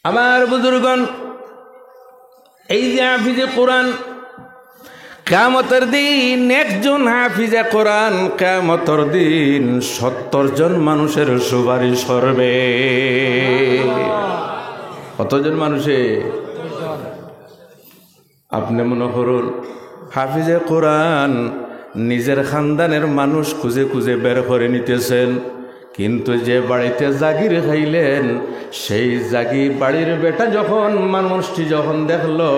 আমার বুজুর্গণ, এই যে হাফিজে কোরআন, কিয়ামতের দিন একজন হাফিজে কোরআন কিয়ামতের দিন 70 জন মানুষের সুপারিশ করবে। কতজন মানুষে? আপনি মনে করুন হাফিজে কোরআন নিজের খানদানের মানুষ খুঁজে খুঁজে বের করে নিতেছেন, কিন্তু যে বাড়িতে জাগির খাইলেন সেই জাগির বাড়ির বেটা যখন মানুষটি যখন দেখলো,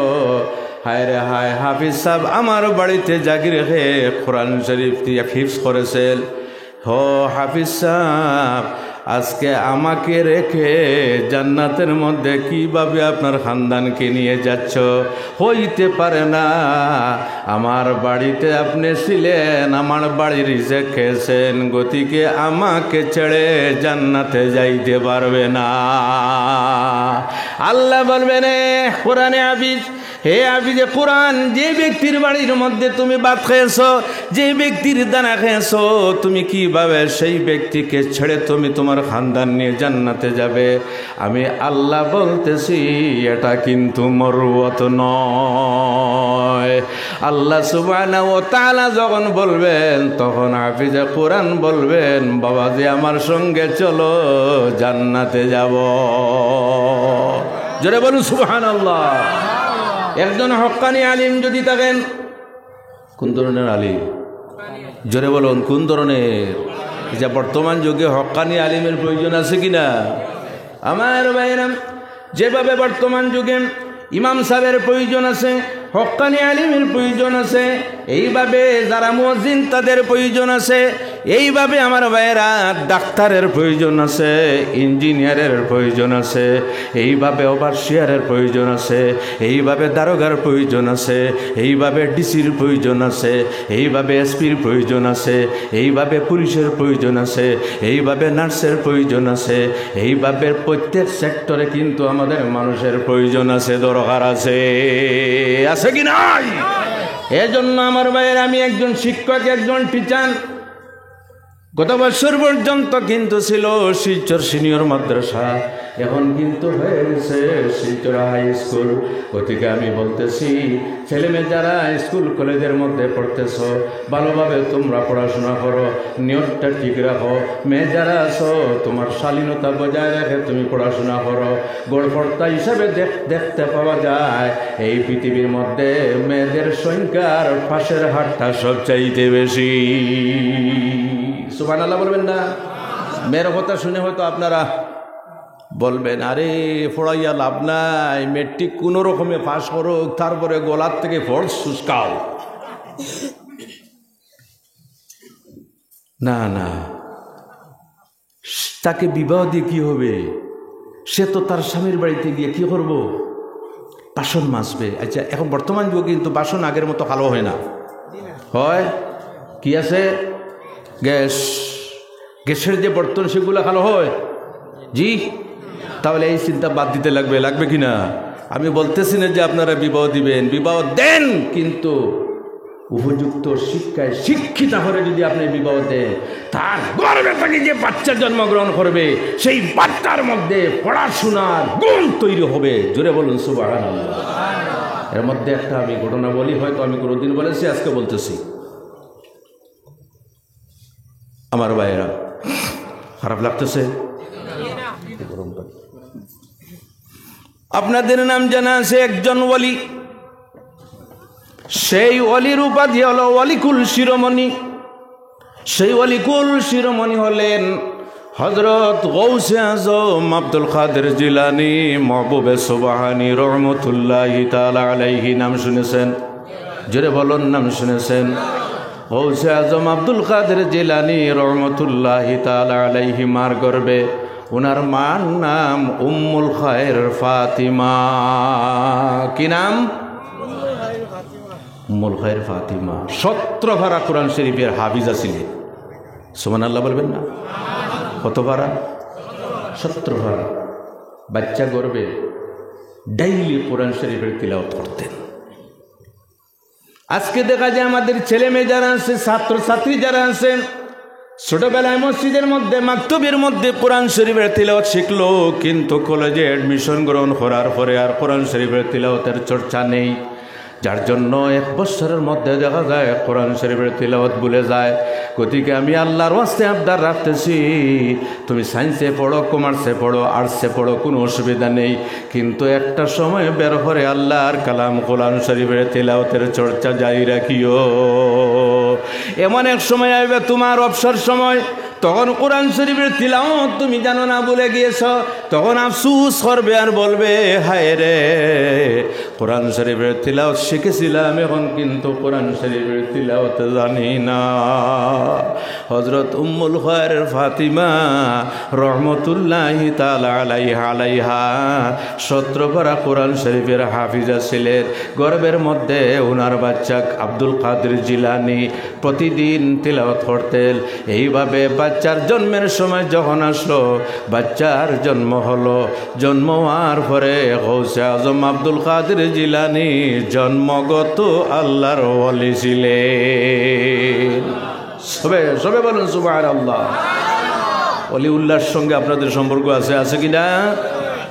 হায় রে হায়, হাফিজ সাহেব আমার বাড়িতে জাগির খেয়ে কোরআন শরীফ হিফজ করেছেন, হো হাফিজ সাহেব আজকে আমাকে রেখে জান্নাতের মধ্যে কিভাবে আপনার খানদানকে নিয়ে যাচ্ছ? হইতে পারে না, আমার বাড়িতে আপনি ছিলেন, আমার বাড়ির রিজিক খেয়েছেন, গতিকে আমাকে ছেড়ে জান্নাতে যাইতে পারবে না। আল্লাহ বলবেন কোরআনে হাফিজ, হে হাফিজে কোরআন, যে ব্যক্তির বাড়ির মধ্যে তুমি ভাত খেয়েছো, যে ব্যক্তির দানা খেয়েছো, তুমি কিভাবে সেই ব্যক্তিকে ছেড়ে তুমি তোমার খানদান নিয়ে জান্নাতে যাবে? আমি আল্লাহ বলতেছি এটা কিন্তু মরুয়ত নয়। আল্লাহ সুবহানাহু ওয়া তাআলা যখন বলবেন তখন হাফিজে কোরআন বলবেন, বাবা যে আমার সঙ্গে চলো জান্নাতে যাব। জোরে বলুন সুবহানাল্লাহ। একজন হক্কানি আলিম যদি থাকেন, কোন ধরনের আলিম? জোরে বলুন কোন ধরনের? যে বর্তমান যুগে হক্কানি আলিমের প্রয়োজন আছে কিনা? আমার ভাইরা, যেভাবে বর্তমান যুগে ইমাম সাহেবের প্রয়োজন আছে, হক্কানি আলিমের প্রয়োজন আছে, এইভাবে যারা মুয়াজ্জিন তাদের প্রয়োজন আছে, এইভাবে আমার ভাইয়েরা ডাক্তারের প্রয়োজন আছে, ইঞ্জিনিয়ারের প্রয়োজন আছে, এইভাবে ওভারসিয়ারের প্রয়োজন আছে, এইভাবে দারোগার প্রয়োজন আছে, এইভাবে ডিসির প্রয়োজন আছে, এইভাবে এসপির প্রয়োজন আছে, এইভাবে পুলিশের প্রয়োজন আছে, এইভাবে নার্সের প্রয়োজন আছে, এইভাবে প্রত্যেক সেক্টরে কিন্তু আমাদের মানুষের প্রয়োজন আছে, দরকার আছে, আছে কি নাই? এজন্য আমার ভাইয়ের, আমি একজন শিক্ষক, একজন টিচার, গত বছর পর্যন্ত কিন্তু ছিল শিলচর সিনিয়র মাদ্রাসা, এখন কিন্তু হয়ে গেছে শিলচর হাই স্কুল। গতিকে আমি বলতেছি, ছেলেমেয়ে যারা স্কুল কলেজের মধ্যে পড়তেছ, ভালোভাবে তোমরা পড়াশোনা করো, নিয়তটা ঠিক রাখো। মেয়ে যারা আছো, তোমার শালীনতা বজায় রেখে তুমি পড়াশোনা করো। গড়পড়তা হিসাবে দেখতে পাওয়া যায় এই পৃথিবীর মধ্যে মেয়েদের সংখ্যার পাশের হাতটা সবচাইতে বেশি। সুবহানাল্লাহ বলবেন না? মেয়ের কথা শুনে হয়তো আপনারা বলবেন, আরে পড়াইয়া লাভ নাই, মেট্রিক কোনো রকমে পাশ করো, তারপরে গলার থেকে ফোর্স সুস্কাও। না না, তাকে বিবাহ দিয়ে কি হবে? সে তো তার স্বামীর বাড়িতে গিয়ে কি করব? বাসন মাজবে। আচ্ছা, এখন বর্তমান যুগে কিন্তু বাসন আগের মতো ভালো হয় না, হয় কি আছে? গ্যাস, গ্যাসের যে বর্তন সেগুলো ভালো হয়। জি, তাহলে এই চিন্তা বাদ দিতে লাগবে, লাগবে কি না? আমি বলতেছি না যে আপনারা বিবাহ দিবেন, বিবাহ দেন, কিন্তু উপযুক্ত শিক্ষায় শিক্ষিত হলে যদি আপনি বিবাহ দেন, তার গর্ভে থেকে যে বাচ্চা জন্মগ্রহণ করবে সেই বাচ্চার মধ্যে পড়াশোনার গুণ তৈরি হবে। জোরে বলুন সুবহানাল্লাহ। এর মধ্যে একটা আমি ঘটনা বলি, হয়তো আমি কোনোদিন বলেছি, আজকে বলতেছি। আমার ভাইয়েরা, খারাপ লাগতেছে? আপনাদের নাম জানা আছে একজন ওলি, সেই ওলির উপাধি হলো ওয়ালিকুল শিরোমণি। সেই ওয়ালিকুল শিরোমণি হলেন হযরত গৌসে আজম আব্দুল কাদের জিলানী মাহবুবে সুবহানী রহমতুল্লাহি তাআলা আলাইহি। নাম শুনেছেন? জোরে বলুন, নাম শুনেছেন? গৌসে আজম আব্দুল কাদের জিলানী রহমতুল্লাহি তাআলা আলাইহি মার গর্বে ওনার মার নাম উম্মুল খায়ের ফাতিমা। কি নাম? উম্মুল খায়ের ফাতিমা। 17 পারা কোরআন শরীফের হাফিজা ছিলেন। সুবহানাল্লাহ বলবেন না? কত পারা? 17 পারা। বাচ্চা গর্বে ডেইলি কোরআন শরীফের তিলাওয়াত করতেন। আজকে দেখা যায় আমাদের ছেলে মেয়ে যারা আছে, ছাত্র ছাত্রী যারা আছেন, ছোটবেলায় মসজিদের মধ্যে মাকতবের মধ্যে কোরআন শরীফের তিলাওয়াত শিখলো, কিন্তু কলেজে অ্যাডমিশন গ্রহণ করার পরে আর কোরআন শরীফের তিলাওয়াতের চর্চা নেই, যার জন্য 1 বছরের মধ্যে দেখা যায় কোরআন শরীফের তিলাওয়াত ভুলে যায়। গতিকে আমি আল্লাহর ওয়াস্তে আবদার রাখতেছি, তুমি সায়েন্সে পড়ো, কমার্সে পড়ো, আর্টসে পড়ো, কোনো অসুবিধা নেই, কিন্তু একটা সময় বের করে আল্লাহর কালাম কোরআন শরীফের তিলাওয়াতের চর্চা জারি রাখিও। এমন এক সময় আসবে তোমার অবসর সময়, তখন কোরআন শরীফের তিলাওয়াত তুমি জানো না, ভুলে গিয়েছ, তখন আফসোস করবে আর বলবে, হায় রে, কোরআন শরীফের তিলাওয়াত শিখেছিলাম, এখন কিন্তু কোরআন শরীফের তিলাওয়াত জানি না। হযরত উম্মুল খায়র ফাতিমা রহমতুল্লাহি তাআলা আলাইহা 17 পারা কোরআন শরীফের হাফিজা ছিলেন। গর্বের মধ্যে ওনার বাচ্চা আব্দুল কাদের জিলানী প্রতিদিন তিলাওয়াত করতেন। এইভাবে বাচ্চার জন্মের সময় যখন আসলো, বাচ্চার জন্ম হলো, জন্ম হওয়ার পরে গৌসে আজম আব্দুল কাদের জিলানী জন্মগত আল্লাহর ওলি ছিলেন। সবে বলুন সুবহানাল্লাহ। ওলিউল্লাহর সঙ্গে আপনাদের সম্পর্ক আছে কিনা?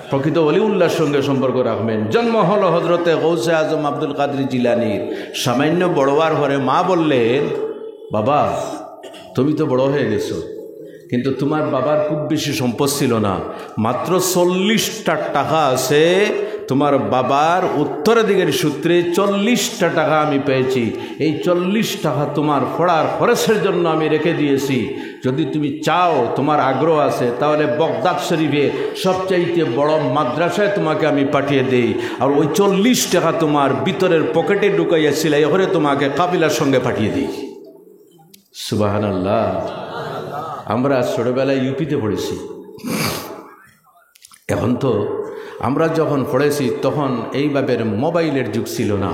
প্রকৃত ওলিউল্লাহর সঙ্গে সম্পর্ক রাখবেন। জন্ম হলো হজরতে গৌসে আজম আব্দুল কাদের জিলানীর। সামান্য বড় হওয়ার পরে মা বললেন, বাবা তুমি তো বড় হয়ে গেছো, কিন্তু তোমার বাবার খুব বেশি সম্পদ ছিল না, মাত্র 40টা টাকা আছে। তোমার বাবার উত্তরাধিকার সূত্রে 40টা টাকা আমি পেয়েছি। এই 40 টাকা তোমার পড়ার খরচের জন্য আমি রেখে দিয়েছি। যদি তুমি চাও, তোমার আগ্রহ আছে, তাহলে বগদাদ শরীফে সবচাইতে বড় মাদ্রাসায় তোমাকে আমি পাঠিয়ে দেই, আর ওই 40 টাকা তোমার ভিতরের পকেটে ঢুকাইয়াছিল, এখানে তোমাকে কাবিলার সঙ্গে পাঠিয়ে দিই। সুবহানাল্লাহ। আমরা ছোটবেলায় ইউপিতে পড়েছি। এখন তো আমরা যখন পড়েছি তখন এইভাবে মোবাইলের যুগ ছিল না।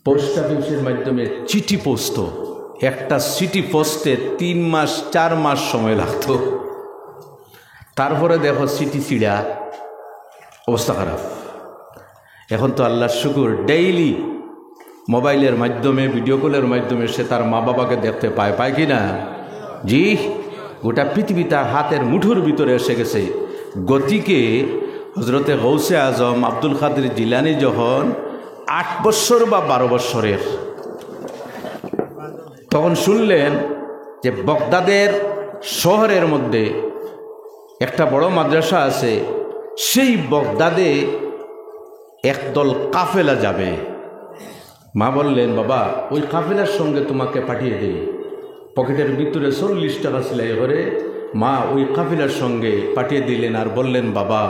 পোস্ট অফিসের মাধ্যমে চিঠি পৌঁছত। একটা চিঠি পৌঁছতে 3 মাস 4 মাস সময় লাগতো। তারপরে দেখো চিঠি ছিঁড়া, অবস্থা খারাপ। এখন তো আল্লাহর শুকর, ডেইলি মোবাইলের মাধ্যমে, ভিডিও কলের মাধ্যমে সে তার মা বাবাকে দেখতে পায় কি না? জি, গোটা পৃথিবী তার হাতের মুঠোর ভিতরে এসে গেছে। গতিকে হজরতে গৌসে আজম আব্দুল কাদের জিলানী যখন 8 বছর বা 12 বছরের, তখন শুনলেন যে বগদাদের শহরের মধ্যে একটা বড় মাদ্রাসা আছে, সেই বগদাদে একদল কাফেলা যাবে। মা বললেন, বাবা ওই কাফেলার সঙ্গে তোমাকে পাঠিয়ে দিই। পকেটের ভিতরে 40 টাকা সেলাই করে মা ওই কাফেলার সঙ্গে পাঠিয়ে দিলেন, আর বললেন, বাবা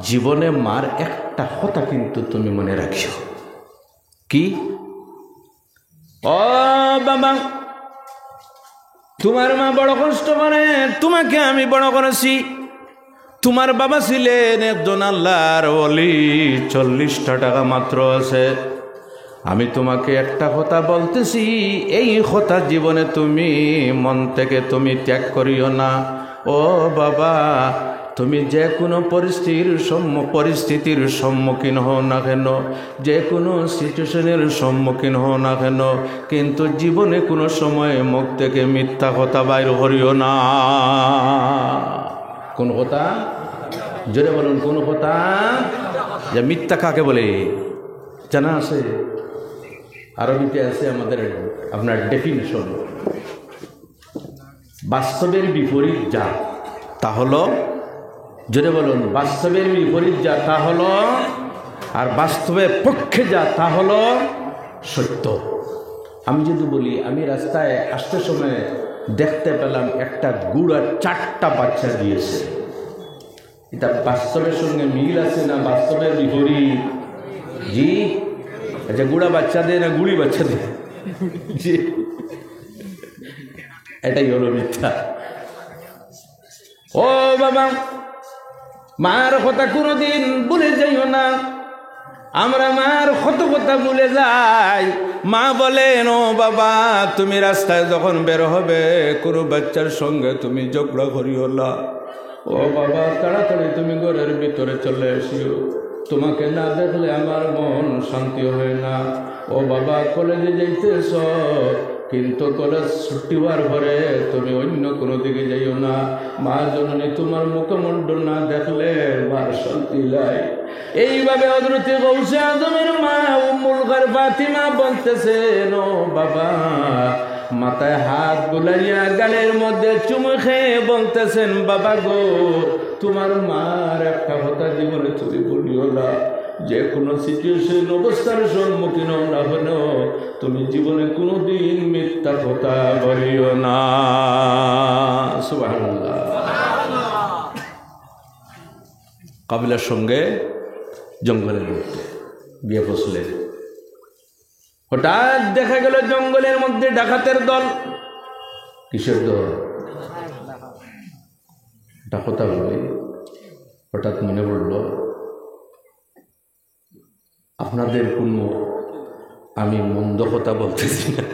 জীবনে মার একটা কথা কিন্তু তুমি মনে রাখিও। কি? ও বাবা, তোমার মা বড় কষ্ট করে, তোমাকে আমি বড় করেছি। তোমার বাবা ছিলেন একজন আল্লাহর ওলি, 40টা টাকা মাত্র আছে। আমি তোমাকে একটা কথা বলতেছি, এই কথা জীবনে তুমি মন থেকে তুমি ত্যাগ করিও না। ও বাবা, তুমি যে কোনো পরিস্থিতির সম্মুখীন হও না কেন, যে কোনো সিচুয়েশনের সম্মুখীন হও না কেন, কিন্তু জীবনে কোনো সময় মুখ থেকে মিথ্যা কথা বাইর করিও না। কোন কথা? জোরে বলুন, কোন কথা? যে মিথ্যা কাকে বলে জানা আছে? আরবিতে আছে আমাদের আপনার ডেফিনেশন। বাস্তবের বিপরীত যা তা হলো, জোরে বলুন, বাস্তবের বিপরীত যা তা হলো, আর বাস্তবের পক্ষে যা তা হলো সত্য। আমি যদি বলি, আমি রাস্তায় আসতে সময় দেখতে পেলাম একটা গুড়া 4টা বাচ্চা দিয়েছে, এটা বাস্তবের সঙ্গে মিল আছে না বাস্তবের বিপরীত? জি, আচ্ছা, গুড়া বাচ্চা দেয় না গুড়ি বাচ্চা দেয়? জি, এটাই হলো মিথ্যা। ও বাবা, মার কথা কোনোদিন ভুলে যাইও না। আমরা মার কত কথা ভুলে যাই। মা বলেন, ও বাবা, তুমি রাস্তায় যখন বের হবে কোনো বাচ্চার সঙ্গে তুমি ঝগড়া করিও না। ও বাবা, তাড়াতাড়ি তুমি ঘরের ভিতরে চলে এসিও, তোমাকে না দেখলে আমার মন শান্তি হয় না। ও বাবা, কলেজে যাইতেছ, কিন্তু কলেজ ছুটি হওয়ার পরে তুমি অন্য কোনো দিকে যাইও না। মা জননী তোমার মুখমণ্ডল না দেখলে মার শান্তি লাই। এইভাবে হযরত গৌসে আজমের মা উম্মুল গার ফাতিমা বলতেছেন, ও বাবা, মাথায় হাত বুলাইয়া গালের মধ্যে চুমু খেয়ে বলতেছেন, বাবা গো, তোমার মার একটা কথা জীবনে তুমি বলিও না। যে কোনো সিচুয়েশন অবস্থার সম্মুখীন না হন, তুমি জীবনে কোনোদিন মিথ্যা কথা বলিও না। সুবহানাল্লাহ। কাবিলার সঙ্গে জঙ্গলের মধ্যে বিয়ে বসলেন। হঠাৎ দেখা গেল জঙ্গলের মধ্যে ডাকাতের দল। কিসের দল? কথা বলি, হঠাৎ মনে পড়ল আপনাদের কোনো আমি মন্দ কথা বলতেছি না।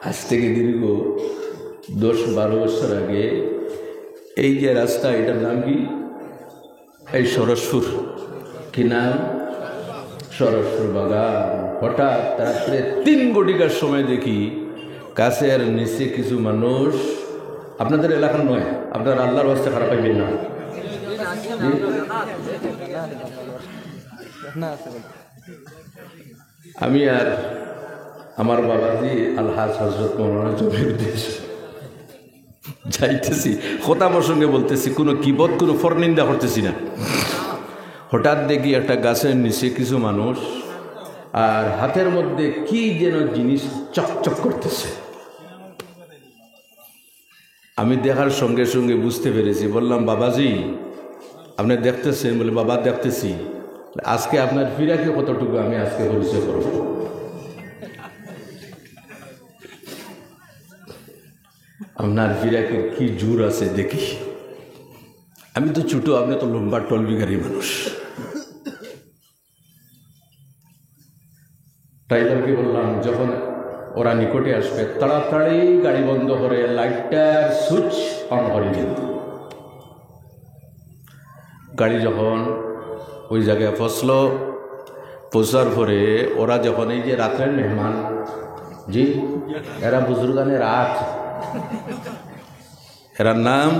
আজ থেকে দীর্ঘ 10-12 বছর আগে এই যে রাস্তা, এটার নাম কি? এই সরসপুর। কি নাম? সরসপুর বাগান। হঠাৎ রাত্রে 3 ঘটিকার সময় দেখি গাছের নিচে কিছু মানুষ, আপনাদের এলাকার নয়, আপনার আল্লাহর ওয়াস্তে খারাপ পাইবেন না। আমি আর আমার বাবাজি আলহাজ হযরত মাওলানা জমিরুদ্দিন যাইতেছি, কথা প্রসঙ্গে বলতেছি, কোনো কিবত কোনো ফরনিন্দা করতেছি না। হঠাৎ দেখি একটা গাছের নিচে কিছু মানুষ, আর হাতের মধ্যে কি যেন জিনিস চকচক করতেছে। আমি দেখার সঙ্গে সঙ্গে বুঝতে পেরেছি। বললাম, বাবাজি আপনি দেখতেছেন? বলে, বাবা দেখতেছি। আজকে আপনার ফিরাকে কতটুকু আমি আজকে পরিচয় করব। আপনার ফিরাকের কি জোর আছে দেখি। আমি তো ছোট, আপনি তো লম্বা টলবিঘারি মানুষ। ড্রাইভারকে বললাম, যখন ওরা নিকটে আসবে তাড়াতাড়ি গাড়ি বন্ধ করে লাইটটার সুইচ অন করে দিন। গাড়ি যখন ওই জায়গায় পৌঁছার পরে ওরা যখন, এই যে রাত্রের মেহমান, জি এরা বুজুর্গানের রাত, এরার নাম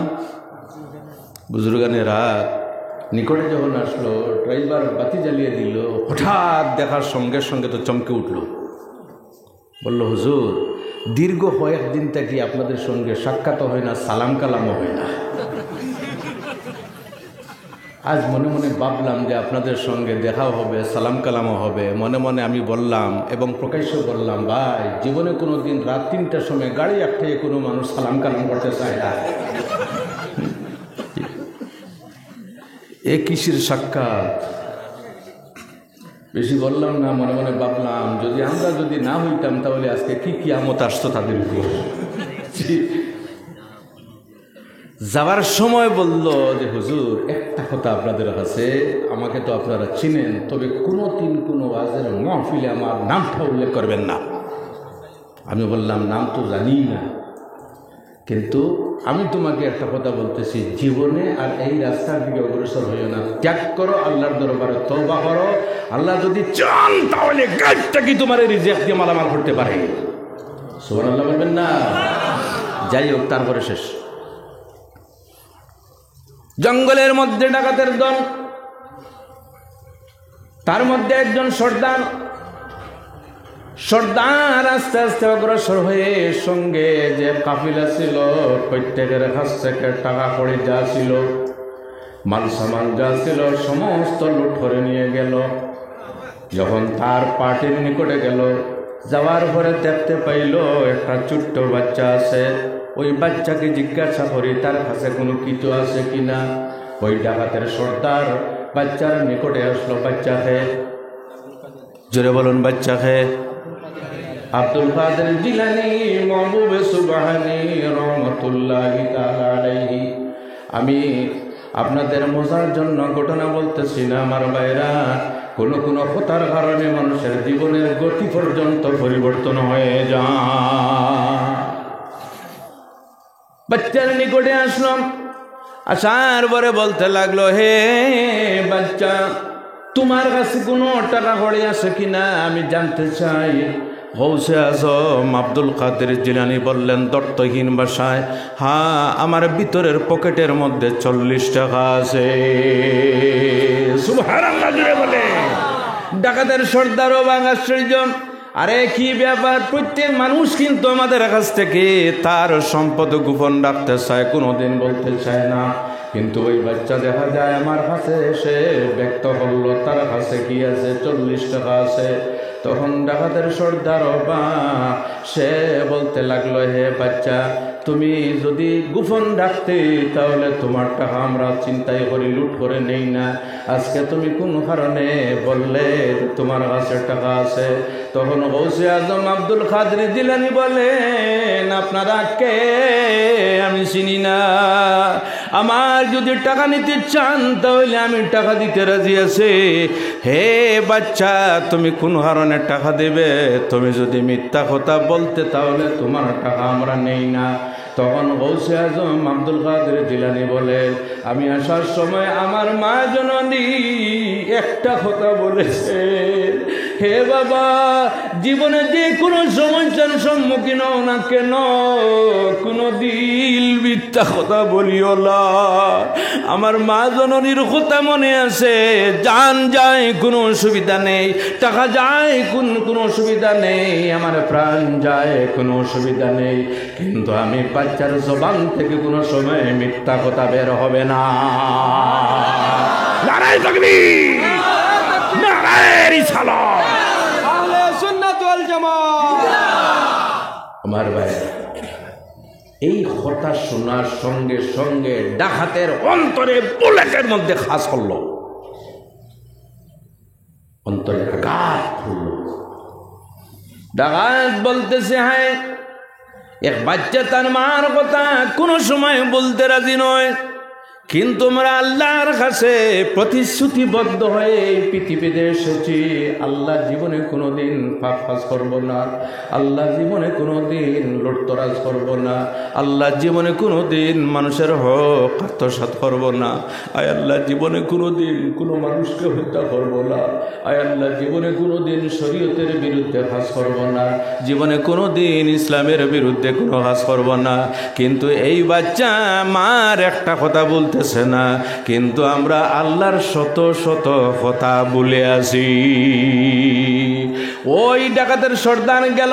বুজুর্গানের রাত, নিকটে যখন আসলো, ড্রাইভার বাতি জ্বালিয়ে দিল। হঠাৎ দেখার সঙ্গে সঙ্গে তো চমকে উঠল। বলল, হুজুর দীর্ঘ কয়েকদিন থেকে আপনাদের সঙ্গে সাক্ষাৎ হয় না, সালাম কালামও হয় না। আজ মনে মনে ভাবলাম যে আপনাদের সঙ্গে দেখাও হবে, সালাম কালামও হবে। মনে মনে আমি বললাম এবং প্রকাশ্যে বললাম, ভাই জীবনে কোনো দিন রাত 3টার সময় গাড়ি একটাই কোনো মানুষ সালাম কালাম করতে চায় না। এ কিসের সাক্ষাৎ? বেশি বললাম না, মনে মনে ভাবলাম আমরা যদি না হইতাম তাহলে আজকে কি কিয়ামত আসতো তাদের উপর। যাওয়ার সময় বলল যে, হুজুর একটা কথা আপনাদের কাছে, আমাকে তো আপনারা চিনেন, তবে কোনোদিন কোনো ওয়াজের মাহফিলে আমার নামটা উল্লেখ করবেন না। আমি বললাম, নাম তো জানি না, কিন্তু আমি তোমাকে একটা কথা বলতেছি, জীবনে আর এই রাস্তার দিকে অগ্রসর হইও না, ত্যাগ করো, আল্লাহর দরবারে তওবা করো। আল্লাহ যদি চান তাহলে গাছটা কি তোমার রিজিক দিয়ে মালামাল করতে পারে। সুবহানাল্লাহ বলবেন না? যাই হোক, তারপরে শেষ। জঙ্গলের মধ্যে ডাকাতের দল, তার মধ্যে একজন সর্দার আস্তে আস্তে অগ্রসর হয়ে সঙ্গে যে কাফিলা ছিল প্রত্যেকের কাছ থেকে টাকা কড়ি যা ছিল, মাল সামান যা ছিল, সমস্ত লুট করে নিয়ে গেল। যখন তার পার্টির নিকটে গেল, যাওয়ার পরে দেখতে পাইল একটা ছোট্ট বাচ্চা আছে। ওই বাচ্চাকে জিজ্ঞাসা করি তার কাছে কোনো কিছু আছে কিনা। ওই ডাকাতের সর্দার বাচ্চার নিকটে আসলো। বাচ্চাকে, জোরে বলুন, বাচ্চাকে আব্দুল কাদের জিলানী মাহবুবে সুবহানী রহমাতুল্লাহি তাআলা আলাইহি। আমি আপনাদের মজার জন্য ঘটনা বলতেছি না আমার ভাইরা, কোনো কোনো কথার কারণে মানুষের জীবনের গতি পর্যন্ত পরিবর্তন হয়ে যায়। বাচ্চার নিকটে আসলাম, আসার পরে বলতে লাগলো, হে বাচ্চা, তোমার কাছে কোনো টাকা কড়ি আছে কিনা আমি জানতে চাই। গৌসে আজম আব্দুল কাদের জিলানী বললেন দর্তহীন ভাষায়, হ্যাঁ আমার ভিতরের পকেটের মধ্যে 40 টাকা আছে। সুবহানাল্লাহ জুড়ে বলে। ডাকাতের সর্দার অবাক আশ্চর্য, আরে কি ব্যাপার, প্রত্যেক মানুষ কিন্তু আমাদের কাছ থেকে তার সম্পদ গোপন রাখতে চায়, কোনোদিন বলতে চায় না। কিন্তু ওই বাচ্চা দেখা যায় আমার কাছে এসে ব্যক্ত করলো তার কাছে কি আছে, 40 টাকা আছে। তখন ডাকাতের সর্দার অবাক, সে বলতে লাগলো, হে বাচ্চা, তুমি যদি গোপন রাখতে তাহলে তোমার টাকা আমরা চিন্তাই করি লুট করে নেই না, আজকে তুমি কোন কারণে বললে তোমার কাছে টাকা আছে? তখন গৌসে আজম আব্দুল কাদের জিলানী বলেন, আপনারা কে? আমি চিনি না। আমার যদি টাকা নিতে চান তাহলে আমি টাকা দিতে রাজি আছি। হে বাচ্চা, তুমি কোন কারণে টাকা দেবে? তুমি যদি মিথ্যা কথা বলতে তাহলে তোমার টাকা আমরা নেই না। তখন গৌসে আজম আব্দুল কাদের জিলানী বলে, আমি আসার সময় আমার মা জননী একটা কথা বলেছে, হে বাবা, জীবনে যে কোনো সমস্যার সম্মুখীন হও না কেন, কোনো দিল মিথ্যা কথা বলিও না। আমার মা জননীর কথা মনে আছে, জান যায় কোনো অসুবিধা নেই, টাকা যায় কোনো অসুবিধা নেই, আমার প্রাণ যায় কোনো অসুবিধা নেই, কিন্তু আমি বাচ্চার জবান থেকে কোনো সময় মিথ্যা কথা বের হবে না। নারায়ে তাকবীর, নারায়ে রিসালাত, আহলে সুন্নাত ওয়াল জামাত। আমার ভাই, এই কথা শোনার সঙ্গে সঙ্গে ডাকাতের অন্তরে বুলেটের মধ্যে খাস করলো, অন্তরে আঘাত করল। ডাকাত বলতেছে, হ্যাঁ এক বাচ্চা তার মার কথা কোনো সময় বলতে রাজি নয়, কিন্তু আমরা আল্লাহর কাছে প্রতিশ্রুতিবদ্ধ হয়ে পৃথিবীতে এসেছি, আল্লাহ জীবনে কোনোদিন পাপ কাজ করব না, আল্লাহ জীবনে কোনোদিন লুটতরাজ করব না, আল্লাহ জীবনে কোনোদিন মানুষের হক আত্মসাৎ করব না, আয় আল্লাহ জীবনে কোনোদিন কোনো মানুষকে হত্যা করব না, আয় আল্লাহ জীবনে কোনোদিন শরীয়তের বিরুদ্ধে কাজ করব না, জীবনে কোনোদিন ইসলামের বিরুদ্ধে কোনো কাজ করব না। কিন্তু এই বাচ্চা মার একটা কথা বলতেছে না, কিন্তু আমরা আল্লাহর শত শত কথা বলে আছি। ওই ডাকাতের সর্দার গেল,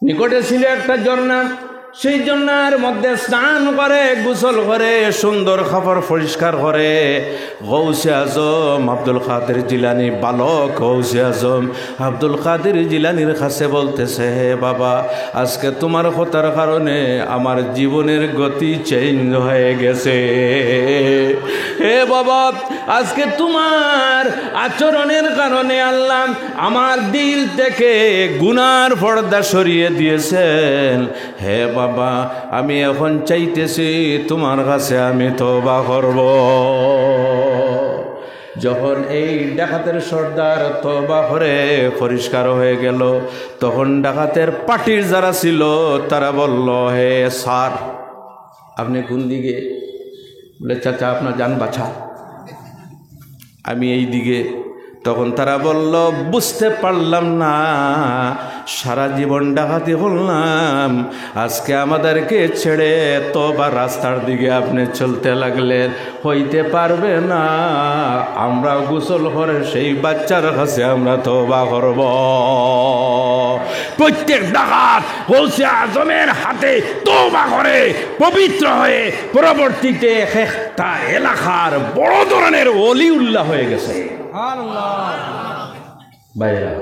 নিকটে ছিল একটা ঝর্ণা, সেই ঝর্ণার মধ্যে স্নান করে, গোসল করে, সুন্দর কাপড় পরিষ্কার করে। গৌসে আজম আব্দুল কাদের জিলানী, বালক গৌসে আজম আব্দুল কাদের জিলানীর কাছে বলতেছে, হে বাবা, আজকে তোমার কথার কারণে আমার জীবনের গতি চেঞ্জ হয়ে গেছে। হে বাবা, আজকে তোমার আচরণের কারণে আল্লাহ আমার দিল থেকে গুনার পর্দা সরিয়ে দিয়েছেন। হে বাবা, আমি এখন চাইতেছি তোমার কাছে আমি তওবা করব। যখন এই ডাকাতের সর্দার তওবা করে পরিষ্কার হয়ে গেল, তখন ডাকাতের পার্টির যারা ছিল তারা বলল, হে স্যার, আপনি কোন দিকে? বলে, চাচা আপনার জান বাঁচা, আমি এই দিকে। তখন তারা বলল, বুঝতে পারলাম না, সারা জীবন ডাকাতি করলাম, আজকে আমাদেরকে ছেড়ে তওবা রাস্তার দিকে আপনি চলতে লাগলেন, হইতে পারবে না, আমরা গোসল করে সেই বাচ্চার কাছে আমরা তওবা করব। প্রত্যেক ডাকাত গৌসে আজমের হাতে তওবা করে পবিত্র হয়ে পরবর্তীতে একটা এলাকার বড় ধরনের ওলিউল্লাহ হয়ে গেছে। ভাইরা,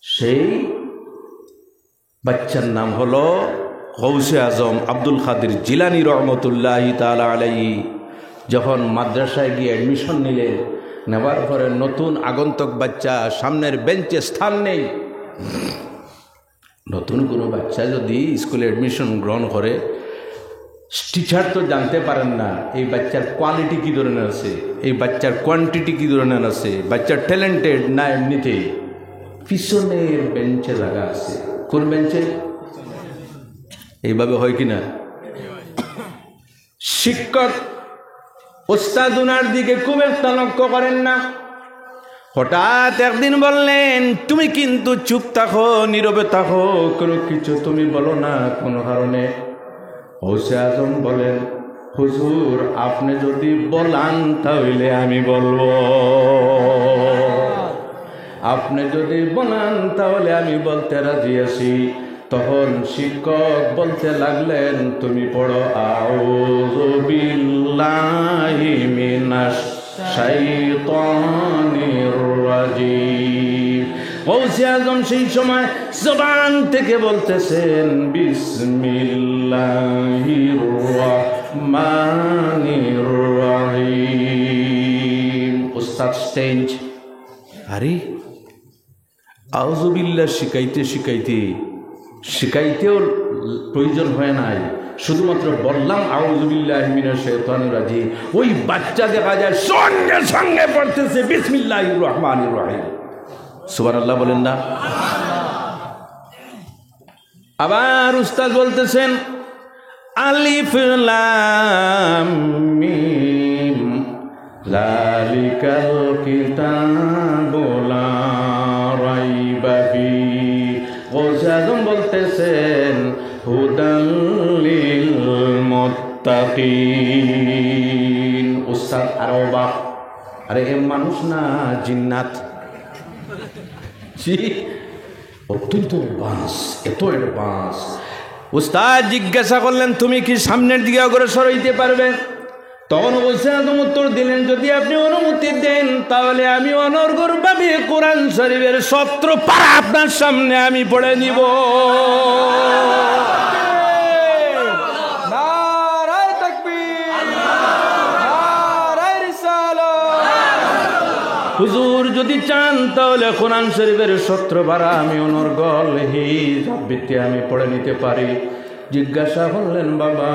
সেই বাচ্চার নাম হলো গৌসে আজম আব্দুল কাদের জিলানী রহমতুল্লাহি তাআলা আলাইহি। যখন মাদ্রাসায় গিয়ে অ্যাডমিশন নিলেন, নেওয়ার পরে নতুন আগন্তুক বাচ্চা, সামনের বেঞ্চে স্থান নেই। নতুন কোনো বাচ্চা যদি স্কুলে অ্যাডমিশন গ্রহণ করে, টিচার তো জানতে পারেন না এই বাচ্চার কোয়ালিটি কী ধরনের আছে, এই বাচ্চার কোয়ান্টিটি কী ধরনের আছে, বাচ্চার ট্যালেন্টেড না এমনিতেই। পিছনের বেঞ্চে জায়গা আছে। কোন বেঞ্চে? এইভাবে হয় কি না? শিক্ষক ওস্তাদ উনার দিকে খুব একটা লক্ষ্য করেন না। হঠাৎ একদিন বললেন, তুমি কিন্তু চুপ থাকো, নীরবে থাকো, কোনো কিছু তুমি বলো না কোনো কারণে। গৌসে আজম বলেন, হুজুর আপনি যদি বলান তাহলে আমি বলবো, আপনি যদি বলান তাহলে আমি বলতে রাজি আছি। তখন শিক্ষক বলতে লাগলেন, তুমি পড়ো আউযু বিল্লাহি মিনাশ শাইতানির রাজিম। গৌসে আজম সেই সময় জবান থেকে বলতেছেন, বিসমিল্লাহির রাহমানির রাহিম। উস্তাদ স্টেঞ্জ, আরে আউযু বিল্লাহ শিখাইতে শিখাইতে শিখাইতেও প্রয়োজন হয় নাই, শুধুমাত্র বললাম আউযু বিল্লাহি মিনাশ শাইতানির রাজিম, ওই বাচ্চা দেখা যায় সঙ্গে সঙ্গে পড়তেছে বিসমিল্লাহির রহমানির রহিম। সুবহানাল্লাহ বলেন না? আবার উস্তাদ বলতেছেন, আলিফ লাম মিম যালিকাল কিতাবু লা রাইবা ফীহি। গৌসে আজম বলতেছেন, হুদাল লিল মুত্তাকিন। উস্তাদ আরো অবাক, আরে এ মানুষ না জিন্নাত? অত্যন্ত অ্যাডভান্স, এত অ্যাডভান্স। উস্তাদ জিজ্ঞাসা করলেন, তুমি কি সামনের দিকে অগ্রসর হইতে পারবে? তখন গৌসে আজম উত্তর দিলেন, যদি আপনি অনুমতি দেন তাহলে আমি অনর্গলভাবে কোরআন শরীফের 17 পারা আপনার সামনে আমি পড়ে নিব। নারায়ে তাকবীর, নারায়ে রিসালাত। হুজুর যদি চান তাহলে কোরআন শরীফের 17 পারা আমি অনর্গল হিসাবভিত্তি আমি পড়ে নিতে পারি। জিজ্ঞাসা করলেন, বাবা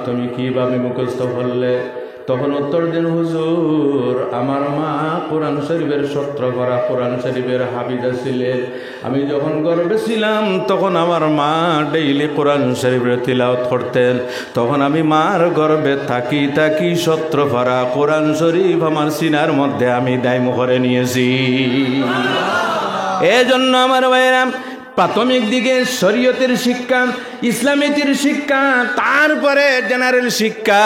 তুমি কিভাবে মুখস্থ করলে? তখন উত্তর দেন, হুজুর আমার মা কোরআন শরীফের 17 পারা কোরআন শরীফের হাফিজা ছিলেন। আমি যখন গর্ভে ছিলাম তখন আমার মা ডেইলি কোরআন শরীফের তিলাওয়াত করতেন। তখন আমি মার গর্ভে থাকি 17 পারা কোরআন শরীফ আমার সিনার মধ্যে আমি দায়ম করে নিয়েছি। এজন্য আমার ভাইরা, প্রাথমিক দিকে শরীয়তের শিক্ষা, ইসলামিকের শিক্ষা, তারপরে জেনারেল শিক্ষা।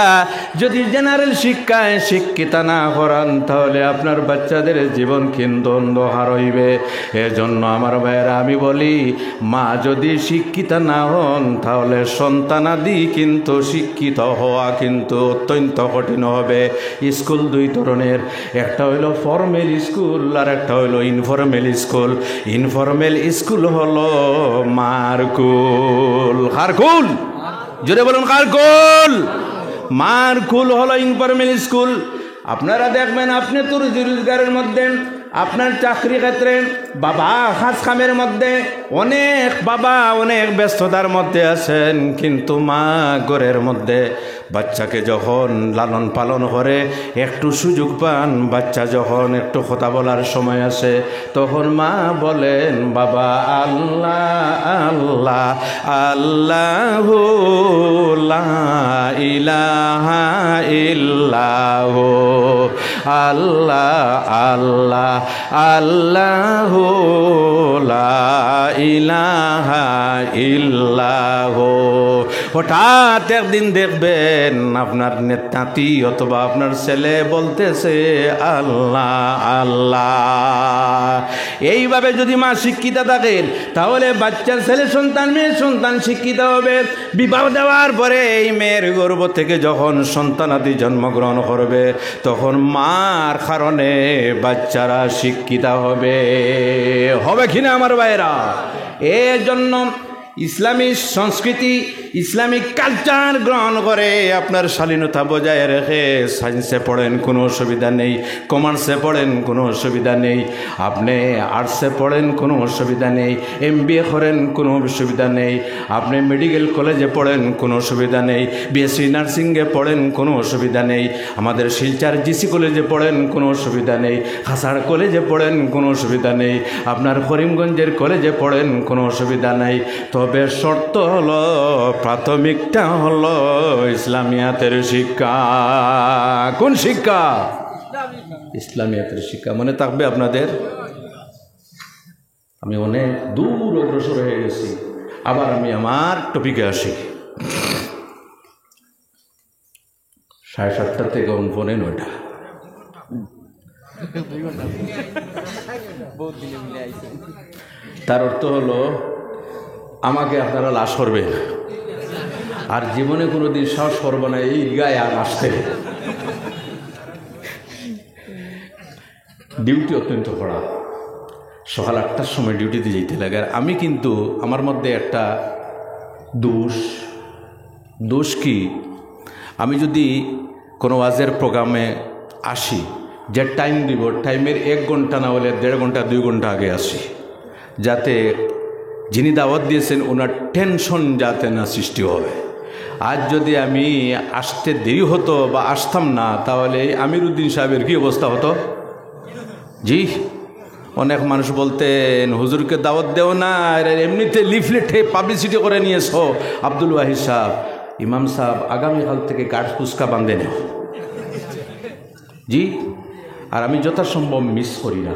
যদি জেনারেল শিক্ষায় শিক্ষিত না করান তাহলে আপনার বাচ্চাদের জীবন কিন্তু অন্ধকার হইবে। এজন্য আমার ভাইয়েরা আমি বলি, মা যদি শিক্ষিত না হন তাহলে সন্তানাদি কিন্তু শিক্ষিত হওয়া কিন্তু অত্যন্ত কঠিন হবে। স্কুল 2 ধরনের, একটা হইল ফর্মাল স্কুল আর একটা হইল ইনফর্মাল স্কুল। ইনফর্মাল স্কুল হল মারকুল। খারকুল, জোরে বলুন খারকুল। মারকুল হলো ইনফর্মাল স্কুল। আপনারা দেখবেন, আপনি তো রুজি রোজগারের মধ্যে, আপনার চাকরি ক্ষেত্রে, বাবা খাস কামের মধ্যে, অনেক বাবা অনেক ব্যস্ততার মধ্যে আছেন, কিন্তু মা ঘরের মধ্যে বাচ্চাকে যখন লালন পালন করে একটু সুযোগ পান, বাচ্চা যখন একটু কথা বলার সময় আসে তখন মা বলেন, বাবা আল্লাহ আল্লাহ আল্লাহু লা ইলাহা ইল্লাহু, আল্লাহ আল্লাহ আল্লাহু লা ইলাহা ইল্লাহু। হঠাৎ একদিন দেখবেন আপনার নেতাতি অথবা আপনার ছেলে বলতেছে আল্লাহ আল্লাহ। এইভাবে যদি মা শিক্ষিত থাকেন তাহলে বাচ্চার ছেলে সন্তান মেয়ে সন্তান শিক্ষিত হবে। বিবাহ দেওয়ার পরে এই মেয়ের গর্ভ থেকে যখন সন্তানাদি জন্মগ্রহণ করবে তখন মার কারণে বাচ্চারা শিক্ষিত হবে। হবে কিনা আমার ভাইরা? এর জন্য ইসলামী সংস্কৃতি, ইসলামিক কালচার গ্রহণ করে আপনার শালীনতা বজায় রেখে সায়েন্সে পড়েন কোনো অসুবিধা নেই, কমার্সে পড়েন কোনো অসুবিধা নেই, আপনি আর্টসে পড়েন কোনো অসুবিধা নেই, MBA করেন কোনো অসুবিধা নেই, আপনি মেডিকেল কলেজে পড়েন কোনো অসুবিধা নেই, BSc নার্সিংয়ে পড়েন কোনো অসুবিধা নেই, আমাদের শিলচর GC কলেজে পড়েন কোনো অসুবিধা নেই, খাসাড় কলেজে পড়েন কোনো অসুবিধা নেই, আপনার করিমগঞ্জের কলেজে পড়েন কোনো অসুবিধা নেই। তবে শর্ত হলো প্রাথমিকটা হলো ইসলামিয়াতের শিক্ষা। কোন শিক্ষা? ইসলামিয়াতের শিক্ষা মনে থাকবে আপনাদের? আমি অনেক দূর অগ্রসর হয়ে গেছি, আবার আমি আমার টপিকে আসি। 7:30 থেকে 9:30। তার অর্থ হলো আমাকে আপনারা লাশ করবেন, আর জীবনে কোনোদিন সাহস করবো না এই গায়ে আর আসতে। ডিউটি অত্যন্ত কড়া, সকাল 8টার সময় ডিউটিতে যেতে লাগে। আর আমি কিন্তু আমার মধ্যে একটা দোষ কি, আমি যদি কোনো ওয়াজের প্রোগ্রামে আসি, যে টাইম দিব টাইমের 1 ঘন্টা না হলে 1.5 ঘন্টা 2 ঘন্টা আগে আসি, যাতে যিনি দাওয়াত দিয়েছেন ওনার টেনশন যাতে না সৃষ্টি হবে। আজ যদি আমি আসতে দেরি হতো বা আসতাম না, তাহলে আমিরুদ্দিন সাহেবের কী অবস্থা হতো? জি, অনেক মানুষ বলতেন হুজুরকে দাওয়াত দেও না, এমনিতে লিফলেটে পাবলিসিটি করে নিয়েছো। আব্দুল ওয়াহিদ সাহেব, ইমাম সাহেব আগামীকাল থেকে গাছ ফুচকা বাঁধে নেও। জি, আর আমি যথাসম্ভব মিস করি না,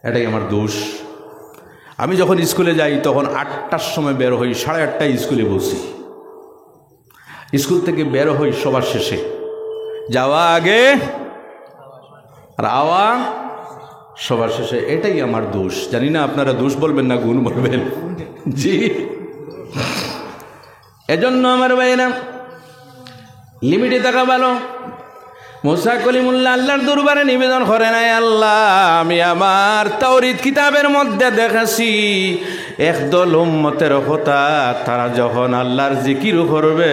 এটাই আমার দোষ। আমি যখন স্কুলে যাই তখন 8টার সময় বের হই, 8:30টায় স্কুলে বসি। স্কুল থেকে বের হই সবার শেষে, যাওয়া আগে আর আওয়া সবার শেষে। এটাই আমার দোষ। জানি না আপনারা দোষ বলবেন না গুণ বলবেন। জি, এজন্য আমার ভাইয়েরা লিমিটে থাকা ভালো। মুসা কলিমুল্লাহ আল্লাহর দরবারে নিবেদন করে নাই, আল্লাহ আমি আমার তাওরীত কিতাবের মধ্যে দেখেছি একদল উম্মতের কথা, তারা যখন আল্লাহর জিকির করবে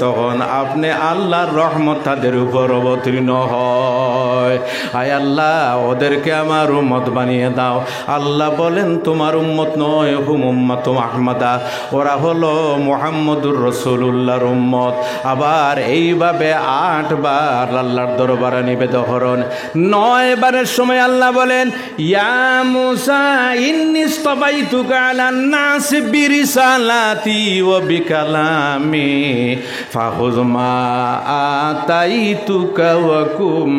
তখন আপনি আল্লাহর রহমত তাদের উপর অবতীর্ণ হয়। আয় আল্লাহ ওদেরকে আমার উম্মত বানিয়ে দাও। আল্লাহ বলেন তোমার উম্মত নয়, হুম উম্মাতু আহমাদা, ওরা হলো মুহাম্মদুর রাসূলুল্লাহর উম্মত। আবার এইভাবে 8 বার আল্লাহর দরবারে নিবেদন করেন। 9 বারের সময় আল্লাহ বলেন ইয়া মুসা ইন্নী ইসতাবাইতুকা আলান নাস বিরিসালাতি ওয়া বিকালামি ফাখুয মা আতাইতুকা ওয়া কুম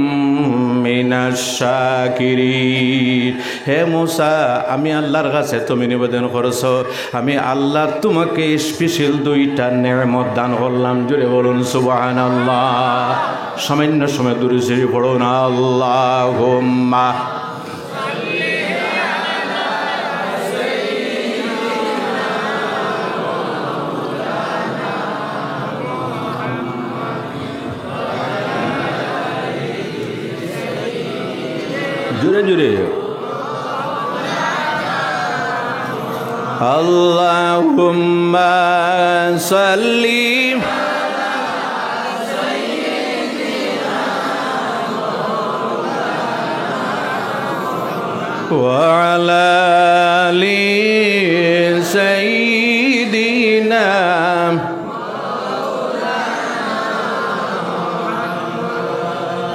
মিনাশ শাকিরিন। হে মুসা, আমি আল্লাহর কাছে তুমি নিবেদন করেছো, আমি আল্লাহ তোমাকে স্পেশাল 2টা নেয়ামত দান করলাম। জোরে বলুন সুবহানাল্লাহ। সামান্য সময় দূরে শরীফ পড়ুন আল্লাহুম্মা জোরে জোরে আল্লাহুম্মা সাল্লি وعلى آل سيدنا।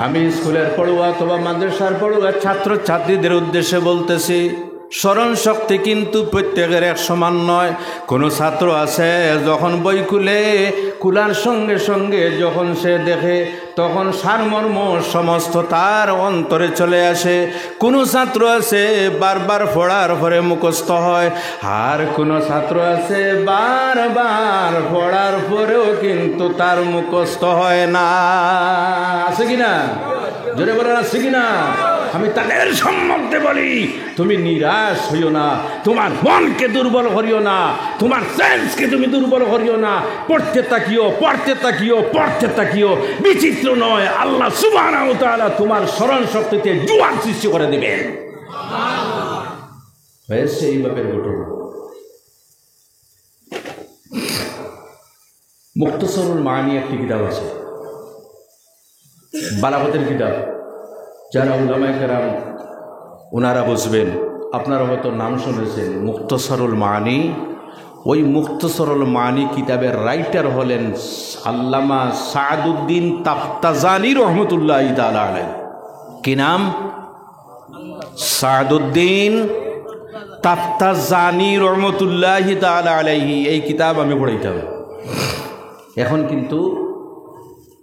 আমি স্কুলের পড়ুয়া অথবা মাদ্রাসার পড়ুয়া ছাত্র ছাত্রীদের উদ্দেশ্যে বলতেছি, স্মরণ শক্তি কিন্তু প্রত্যেকের এক সমান নয়। কোনো ছাত্র আছে যখন বই কুলার সঙ্গে সঙ্গে যখন সে দেখে তখন সারমর্ম সমস্ত তার অন্তরে চলে আসে। কোনো ছাত্র আছে বারবার পড়ার পরে মুখস্থ হয়, আর কোনো ছাত্র আছে বারবার পড়ার পরেও কিন্তু তার মুখস্থ হয় না। আছে কিনা? জোরে বলেন আছে কিনা? আমি তাদের সম্বন্ধে বলি, তুমি নিরাশ হইও না, তোমার মনকে দুর্বল করিও না, তোমার সেন্সকে তুমি দুর্বল করিও না। পড়তে তাকিও, পড়তে তাকিও, পড়তে তাকিও। বিচিত্র নয়, আল্লাহ সুবহানাহু ওয়া তাআলা তোমার স্মরণ শক্তিতে জোয়ার সৃষ্টি করে দিবেন। হয়েছে এই ব্যাপারে ঘটনা। মুক্তসরুল মানি একটি কিতাব আছে, বালাগতের কিতাব। যারা উলামায়ে কেরাম ওনারা বুঝবেন, আপনারা হয়তো নাম শুনেছেন মুক্তসরুল মানি। ওই মুক্তসরুল মানি কিতাবের রাইটার হলেন আল্লামা সাদউদ্দিন তাফতাজানী রহমতুল্লাহি তাআলা আলাইহি। কি নাম? সাদউদ্দিন তাফতাজানী রহমতুল্লাহি তাআলা আলাইহি। এই কিতাব আমি পড়াইতাম। এখন কিন্তু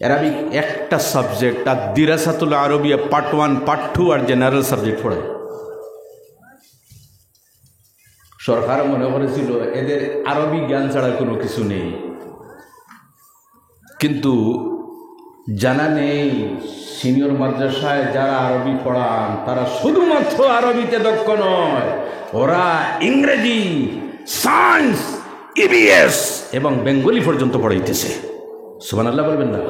অ্যারাবিক একটা সাবজেক্ট, আর দিরাসাতুল আরবিয়া পার্ট 1 পার্ট 2 আর জেনারেল সাবজেক্ট পড়ায়। সরকার মনে করেছিল এদের আরবি জ্ঞান ছাড়া কোনো কিছু নেই, কিন্তু জানা নেই সিনিয়র মাদ্রাসায় যারা আরবি পড়ান তারা শুধুমাত্র আরবিতে দক্ষ নয়, ওরা ইংরেজি, সায়েন্স, ইবিএস এবং বেঙ্গলি পর্যন্ত পড়াইতেছে। সুবহানাল্লাহ বলবেন না?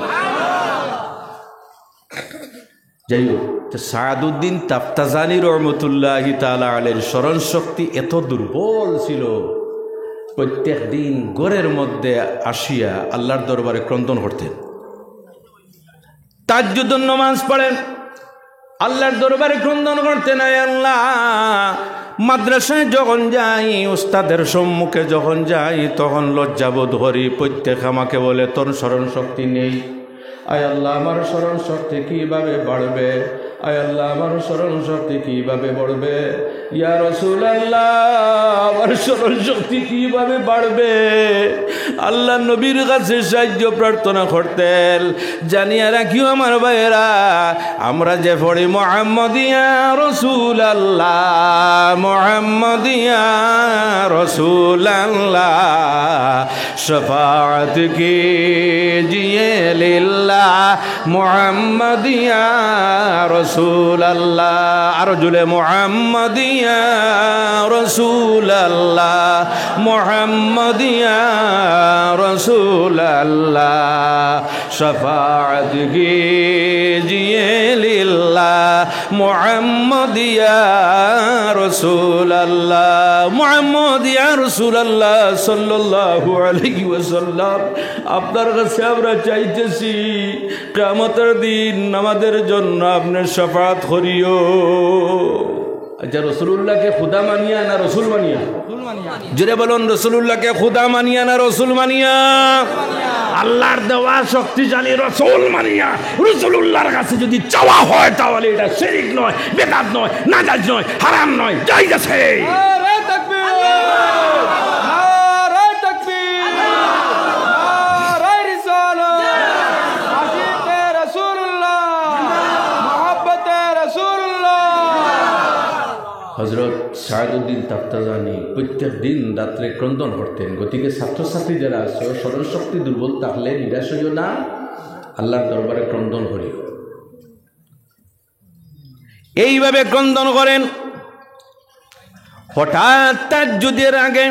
যাই হোক, সাদউদ্দিন তাফতাজানি রহমতুল্লাহি তাআলা আলাইহির স্মরণ শক্তি এত দুর্বল ছিল, প্রত্যেক দিন ঘরের মধ্যে আসিয়া আল্লাহর দরবারে ক্রন্দন করতেন। তাহাজ্জুদের নামাজ পড়েন, আল্লাহর দরবারে ক্রন্দন করতেন, আয় আল্লাহ, মাদ্রাসায় যখন যাই, উস্তাদের সম্মুখে যখন যাই, তখন লজ্জাবোধ করি। প্রত্যেক আমাকে বলে তোর স্মরণ শক্তি নেই। আয় আল্লাহ, আমার স্মরণ শক্তি কিভাবে বাড়বে? আয় আল্লাহ, আমার স্মরণ শক্তি কিভাবে বাড়বে? ইয়া রাসূলুল্লাহ, আমার স্মরণ শক্তি কিভাবে বাড়বে? আল্লাহ নবীর কাছে সাহায্য প্রার্থনা করতেন। জানিয়া রাখিও আমার ভাইয়েরা, আমরা যে পড়ি মুহাম্মাদিয়া রাসূলুল্লাহ, মুহাম্মাদিয়া রাসূলুল্লাহ, শফাআত कीजिए लिल्लाह मुहम्मदिया रसूलल्लाह, अरजुले मुहम्मदिया रसूलल्लाह, मुहम्मदिया रसूलल्लाह, शफाअत कीजिए लिल्लाह मुहम्मदिया रसूलल्लाह, मुहम्मदिया रसूलल्लाह सल्लल्लाहु अलैहि वसल्लम। আপনার কাছে আমরা চাইতেছি কিয়ামতের দিন আমাদের জন্য আপনি শাফাআত করিও। আচ্ছা, রাসূলুল্লাহকে খুদা মানিয়া না রসুল মানিয়া? জোরে বলুন, রাসূলুল্লাহকে খুদা মানিয়া না রসুল মানিয়া? আল্লাহর দেওয়া শক্তিশালী রসুল মানিয়া রাসূলুল্লাহর কাছে যদি চাওয়া হয় তাহলে এটা শিরক নয়, বেদাত নয়, নাজায়েজ নয়, হারাম নয়, জায়েজ আছে। নারে তাকবীর, নারে তাকবীর, নারে রিসালাত, আশিকে রাসূলুল্লাহ, মুহাব্বতে রাসূলুল্লাহ। হযরত সাদউদ্দিন তাফতাজানি প্রত্যেক দিন রাত্রে ক্রন্দন করতেন। গতিকে ছাত্রছাত্রী যারা আছে, স্মরণ শক্তি দুর্বল থাকলে নিরাশ হইও না, আল্লাহর দরবারে ক্রন্দন করিও। এইভাবে ক্রন্দন করেন। হঠাৎ তাহাজ্জুদের আগে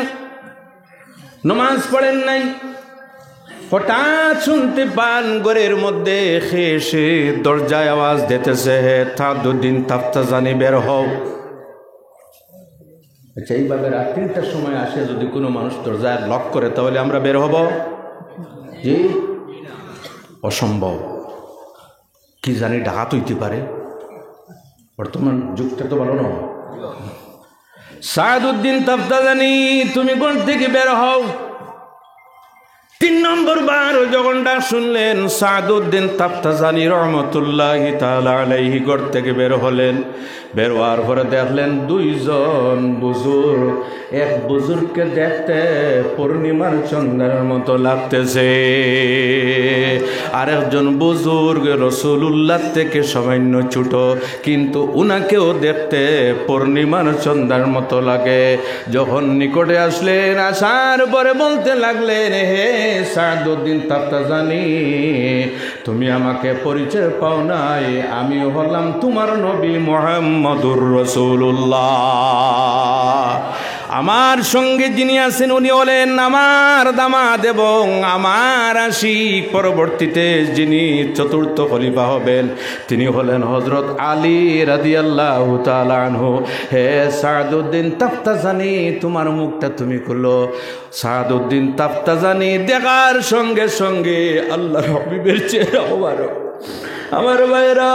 নামাজ পড়েন নাই, হঠাৎ শুনতে পান ঘরের মধ্যে এসে দরজায় আওয়াজ দিতেছে, হে সাদউদ্দিন তাফতাজানি বের হও। আচ্ছা, এইভাবে রাত 3টার সময় আসে যদি কোনো মানুষ দরজায় লক করে তাহলে আমরা বের হব? জি, অসম্ভব। কি জানি ডাকাত হইতে পারে, বর্তমান যুগটা তো ভালো নয়। সাদউদ্দিন তাফতাজানি, তুমি ঘর থেকে বের হও। 3 নম্বর বার যখন ডাক শুনলেন, সাদউদ্দিন তাফতাজানি রহমতুল্লাহি তাআলা আলাইহি ঘর থেকে বের হলেন। বের হওয়ার পরে দেখলেন 2 জন বুজুর্গ। এক বুজুর্গকে দেখতে পূর্ণিমার চন্দ্রের মতো লাগতেছে, আরেকজন বুজুর্গ রাসূলুল্লাহ থেকে সামান্য ছোট, কিন্তু উনাকেও দেখতে পূর্ণিমার চন্দ্রের মতো লাগে। যখন নিকটে আসলেন, আসার পরে বলতে লাগলেন, হে সাদউদ্দিন তাফতাজানি, তুমি আমাকে পরিচয় পাও নাই, আমি হলাম তোমার নবী মুহাম্মদুর রাসূলুল্লাহ। আমার সঙ্গে যিনি আছেন উনি হলেন আমার দামাদ এবং আমার আশিক, পরবর্তীতে যিনি 4র্থ খলিফা হবেন তিনি হলেন হযরত আলী রাদিয়াল্লাহু তাআলা আনহু। হে সাদউদ্দিন তাফতাজানি, তোমার মুখটা তুমি খুলো। সাদউদ্দিন তাফতাজানি দেখার সঙ্গে সঙ্গে আল্লাহর হাবিবের চেহারা মুবারক। আমার ভাইরা,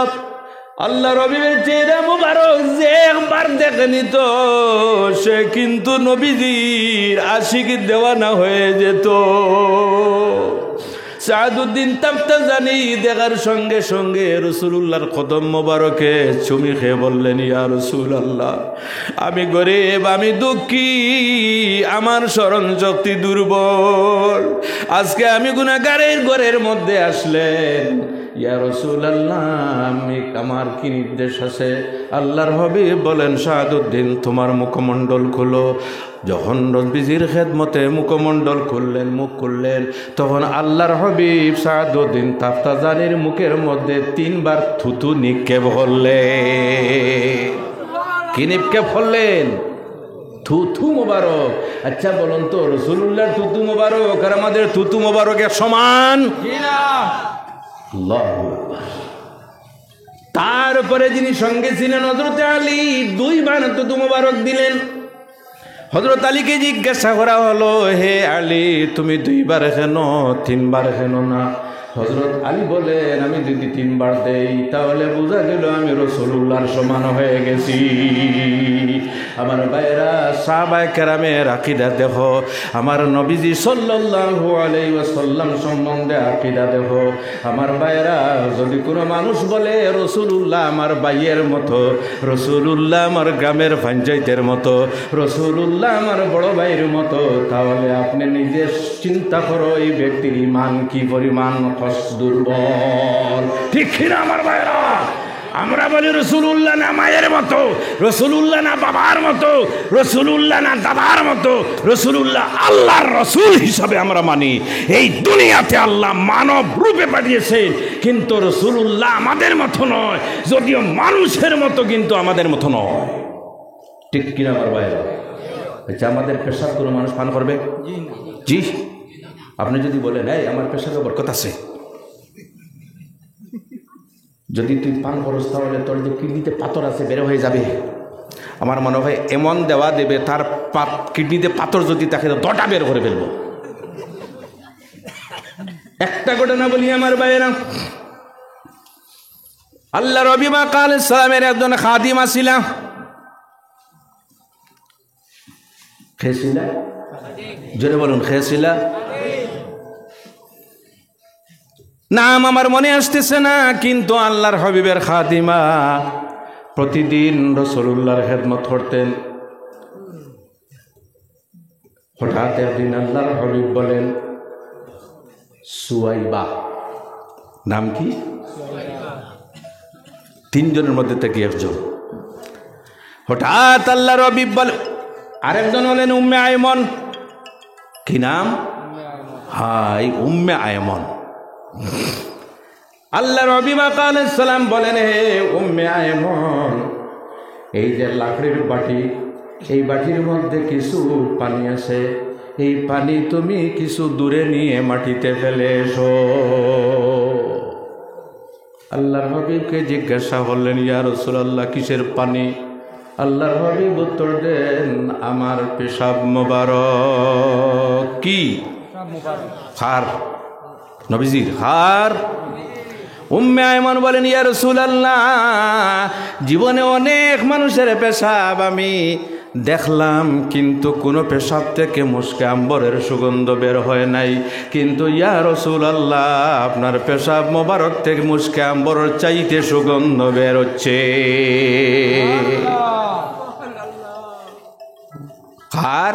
আল্লাহর হাবিবের চেহারা মুবারক যে একবার দেখেনি তো সে কিন্তু নবীজির আশিক দেওয়ানা হয়ে যেত। সাদউদ্দিন তাফতাজানি দেখার সঙ্গে সঙ্গে রাসূলুল্লাহর কদম মোবারকে চুমি খেয়ে বললেন, ইয়া রাসূলুল্লাহ, আমি গরিব, আমি দুঃখী, আমার স্মরণ শক্তি দুর্বল, আজকে আমি গুনাহগারের ঘরের মধ্যে আসলেন, ইয়া রাসূলুল্লাহ, আমি আমার কি নির্দেশ আছে? আল্লাহর হাবিব বলেন, সাদউদ্দিন তোমার মুখমণ্ডল খুলো। যখন নবীজির খেদমতে মুখমণ্ডল খুললেন, মুখ খুললেন, তখন আল্লাহর হাবিব সাদউদ্দিন তাফতাজানির মুখের মধ্যে 3 বার থুতু নিক্ষেপ করলেন। কি নিক্ষেপ করলেন? থুতু মোবারক। আচ্ছা বলুন তো, রাসূলুল্লাহর থুতু মোবারক আর আমাদের থুতু মোবারকের সমান? আল্লাহু আকবার। তারপরে যিনি সঙ্গে ছিলেন হযরত আলী, 2 বার থুতু মোবারক দিলেন। হযরত আলীকে জিজ্ঞাসা করা হলো, হে আলী, তুমি 2 বার কেন, 3 বার কেন না? হযরত আলী বলেন, আমি যদি 3 বার দেই তাহলে বোঝা গেল আমি রাসূলুল্লাহর সমান হয়ে গেছি। আমার ভাইরা, সাহাবায়ে কেরামের আকীদা দেখো, আমার নবীজি সাল্লাল্লাহু আলাইহি ওয়াসাল্লাম সম্বন্ধে আকীদা দেখো। আমার ভাইরা, যদি কোনো মানুষ বলে রাসূলুল্লাহ আমার ভাইয়ের মতো, রাসূলুল্লাহ আমার গ্রামের পঞ্চায়েতের মতো, রাসূলুল্লাহ আমার বড় ভাইয়ের মতো, তাহলে আপনি নিজে চিন্তা করো এই ব্যক্তির ঈমান কি পরিমাণ দুর্বল। ঠিক কিনা আমার ভাইরা? আমরা বলি রাসূলুল্লাহ না মায়ের মতো, রাসূলুল্লাহ না বাবার মতো, রাসূলুল্লাহ না দাদার মতো, রাসূলুল্লাহ আল্লাহর রাসূল হিসাবে আমরা মানি। এই দুনিয়াতে আল্লাহ মানব রূপে পাঠিয়েছেন, কিন্তু রাসূলুল্লাহ আমাদের মতো নয়, যদিও মানুষের মতো কিন্তু আমাদের মতো নয়। ঠিক কিনা আমার ভাইরা? আচ্ছা, আমাদের পেশাব কোনো মানুষ পান করবে? জি। আপনি যদি বলেন, এই আমার পেশাবে বরকত আছে, যদি তুই পান করস তাহলে তোর যে কিডনিতে পাথর আছে বের হয়ে যাবে। আমার মনে হয় এমন দেওয়া দেবে, তার কিডনিতে পাথর যদি তাকে 10টা বের করে ফেলবো। একটা ঘটনা বলি আমার ভাইয়েরা, আল্লাহ নবী আলাইহিস সালামের একজন খাদিমা ছিল। খেয়েছিলা? জোরে বলুন, খেয়েছিলা? নাম আমার মনে আসতেছে না, কিন্তু আল্লাহর হাবিবের খাদিমা প্রতিদিন রাসূলুল্লাহর খেদমত করতেন। হঠাৎ একদিন আল্লাহর হাবিব বলেন, সুয়াইবা। নাম কি? 3 জনের মধ্যে থেকে একজন। হঠাৎ আল্লাহর হাবিব বলেন, আরেকজন হলেন উম্মে আয়মন। কি নাম? হাই, উম্মে আয়মন। আল্লাহ নবী আলাইহিস সালাম বলেন, হে উম্মে আয়মন, এই যে লাকড়ির বাটি, এই বাটির মধ্যে কিছু পানি আছে, এই পানি তুমি কিছু দূরে নিয়ে মাটিতে ফেলে এসো। আল্লাহর হাবিবকে জিজ্ঞাসা করলেন, ইয়া রাসূলুল্লাহ, কিসের পানি? আল্লাহর হাবিব উত্তর দেন, আমার পেশাব মোবারক। কি? খার, নবীজির খার। উম্মে আয়মন বলেন, ইয়া রাসূলুল্লাহ, জীবনে অনেক মানুষের পেশাব আমি দেখলাম, কিন্তু কোনো পেশাব থেকে মুশকে আম্বরের সুগন্ধ বের হয় নাই, কিন্তু ইয়া রাসূলুল্লাহ আপনার পেশাব মোবারক থেকে মুশকে আম্বরের চাইতে সুগন্ধ বের হচ্ছে। খার,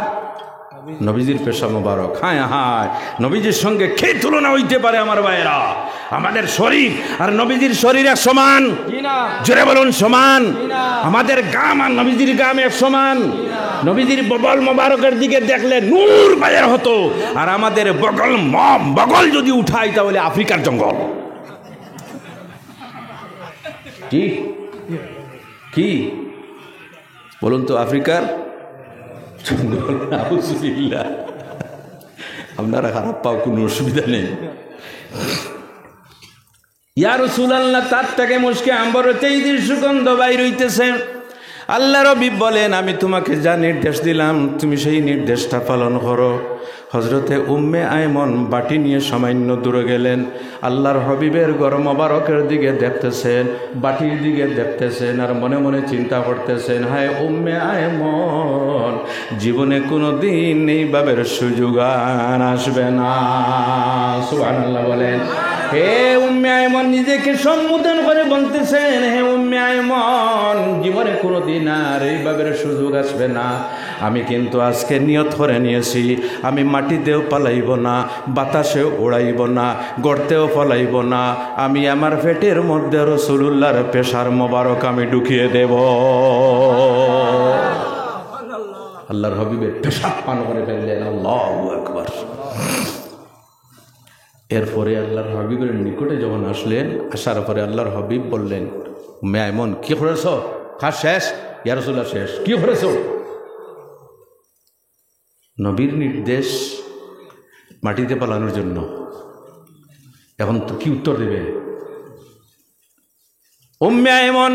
নবীজির পেশাব মোবারক। হায় হায়, নবীজির সঙ্গে কে তুলনা হইতে পারে আমার ভাইয়েরা? আমাদের শরীর আর নবীজির শরীর এক সমান? জোরে বলুন, সমান। আমাদের গাম আর নবীজির গাম এক সমান? নবীজির বগল মোবারকের দিকে দেখলে নূর বাইর হতো, আর আমাদের বগল যদি উঠাই তাহলে আফ্রিকার জঙ্গল। কি কি বলুন তো, আফ্রিকার জঙ্গল? আউযুবিল্লাহ। আপনারা খারাপ পাও, কোনো অসুবিধা নেই। ইয়া রাসূলুল্লাহ, তার থেকে মুশকে আম্বরের চাইতে সুগন্ধ বাইর হইতেছে। আল্লাহর হাবিব বলেন, আমি তোমাকে যা নির্দেশ দিলাম তুমি সেই নির্দেশটা পালন করো। হজরতে উম্মে আয়মন বাটি নিয়ে সামান্য দূরে গেলেন। আল্লাহর হাবিবের ঘর মোবারকের দিকে দেখতেছেন, বাটির দিকে দেখতেছেন, আর মনে মনে চিন্তা করতেছেন, হায় উম্মে আয়মন, জীবনে কোনো দিন এইভাবে সুযোগ আর আসবে না। সুবহানাল্লাহ বলেন। হে উম্মে আয়মন নিজেকে সম্বোধন করে বলতেছেন, হে উম্মে আয়মন, জীবনে কোনো দিন আর এইভাবে সুযোগ আসবে না। আমি কিন্তু আজকে নিয়ত করে নিয়েছি, আমি মাটিতেও পালাইব না, বাতাসেও উড়াইব না, গর্তেও পালাইব না, আমি আমার পেটের মধ্যে রাসূলুল্লাহর পেশার মোবারক আমি ঢুকিয়ে দেব। আল্লাহর হাবিবের পেশাব পান করে ফেললেন। আল্লাহু আকবার। এরপরে আল্লাহর হাবিবের নিকটে যখন আসলেন, আসার পরে আল্লাহর হাবিব বললেন, উম্মে আয়মন কি করেছ? খাস শেষ? ইয়া রাসূলুল্লাহ শেষ। কি করেছ? নবীর নির্দেশ মাটিতে পালানোর জন্য। এখন তো কি উত্তর দেবে? উম্মে আয়মন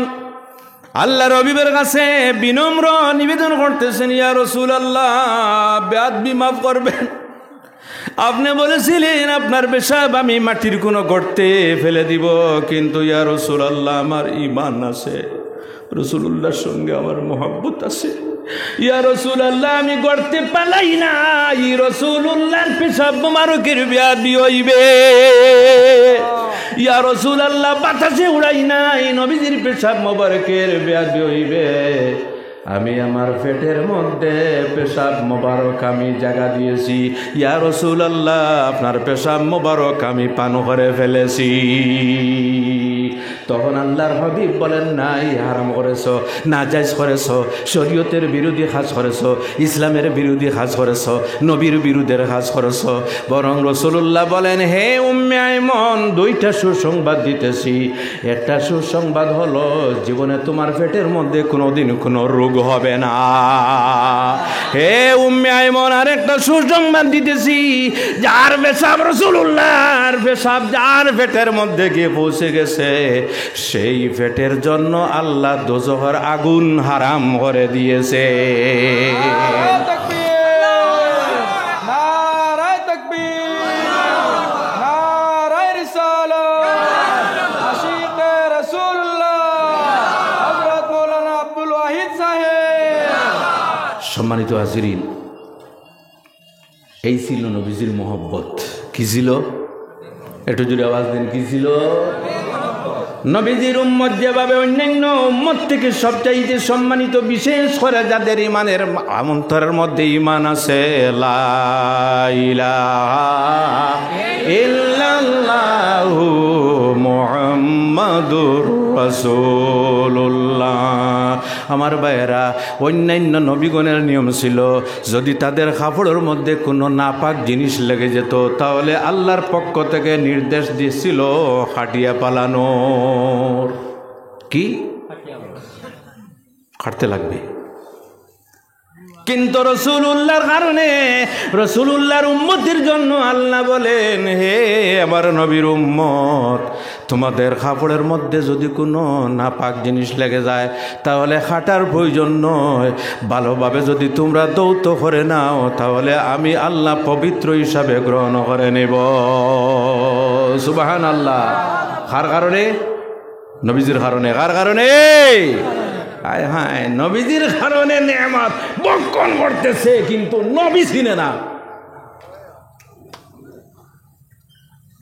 আল্লাহর হাবিবের কাছে বিনম্র নিবেদন করতেছেন, ইয়া রাসূলুল্লাহ, বেয়াদবি মাফ করবেন। আপনি বলেছিলেন আপনার পেশাব আমি মাটির কোনো গর্তে ফেলে দিব, কিন্তু ইয়া রাসূলুল্লাহ আমার ঈমান আছে, রাসূলুল্লাহর সঙ্গে আমার মহব্বত আছে। ইয়া রাসূলুল্লাহ আমি গর্তে পালাই না, রাসূলুল্লাহর পেশাব মোবারকের বেয়াদবি হইবে। ইয়া রাসূলুল্লাহ বাতাসে উড়াই নাই, নবীজির পেশাব মোবারকের বেয়াদবি হইবে। আমি আমার পেটের মধ্যে পেশাব মোবারক আমি জায়গা দিয়েছি, ইয়া রাসূলুল্লাহ আপনার পেশাব মোবারক আমি পান করে ফেলেছি। তখন আল্লাহর হাবিব বলেন, নাই হারাম করেছ, নাজায়েজ করেছ, শরীয়তের বিরোধী কাজ করেছ, ইসলামের বিরোধী কাজ করেছ, নবীর বিরুদ্ধের কাজ করেছ। বরং রাসূলুল্লাহ বলেন, হে উম্মে আয়মন, দুইটা সুসংবাদ দিতেছি। একটা সুসংবাদ হলো জীবনে তোমার পেটের মধ্যে কোনোদিন কোনো রোগ হবে না। হে উম্মে আয়মন, আর একটা সুসংবাদ দিতেছি, যার পেশাব রাসূলুল্লাহর পেশাব যার পেটের মধ্যে গিয়ে পৌঁছে গেছে, সেই পেটের জন্য আল্লাহ দোজখের আগুন হারাম করে দিয়েছে। সম্মানিত হাজিরিন, এই ছিল নবীজির মহব্বত। কি ছিল? একটু জোরে আওয়াজ দিন, কি ছিল? নবীজির উম্মত যেভাবে অন্যান্য উম্মত থেকে সবচাইতে সম্মানিত, বিশেষ করে যাদের ইমানের অন্তরের মধ্যে ইমান আছে, লা ইলাহা ইল্লাল্লাহু মুহাম্মাদুর রাসূলুল্লাহ। আমার ভাইয়েরা, অন্যান্য নবীগণের নিয়ম ছিল, যদি তাদের কাপড়ের মধ্যে কোনো নাপাক জিনিস লেগে যেত, তাহলে আল্লাহর পক্ষ থেকে নির্দেশ দিয়েছিল খাটিয়া পালানোর। কি কাটতে লাগবে? কিন্তু রাসূলুল্লাহর কারণে, রাসূলুল্লাহর উম্মতের জন্য আল্লাহ বলেন, হে আমার নবীর উম্মত, তোমাদের কাপড়ের মধ্যে যদি কোনো নাপাক জিনিস লেগে যায়, তাহলে খাটার প্রয়োজন নয়, ভালোভাবে যদি তোমরা দৌত করে নাও, তাহলে আমি আল্লাহ পবিত্র হিসাবে গ্রহণ করে নেব। সুবহানাল্লাহ। কার কারণে? নবীজির কারণে। কার কারণে? হায় হায়, নবীজির কারণে নেয়ামত বক্ষণ করতেছে, কিন্তু নবী চিনে না।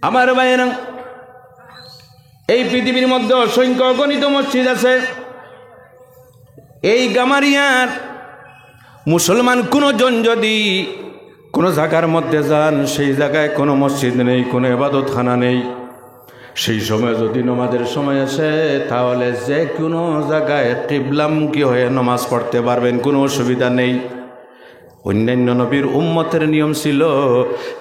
আমার ভাইয়েরা, এই পৃথিবীর মধ্যে অসংখ্য অগণিত মসজিদ আছে। এই গামারিয়ার মুসলমান কোনো জন যদি কোনো জায়গার মধ্যে যান, সেই জায়গায় কোনো মসজিদ নেই, কোনো ইবাদতখানা নেই, সেই সময় যদি নামাজের সময় আসে, তাহলে যে কোনো জায়গায় কিবলামুখী হয়ে নামাজ পড়তে পারবেন, কোনো অসুবিধা নেই। অন্যান্য নবীর উম্মতের নিয়ম ছিল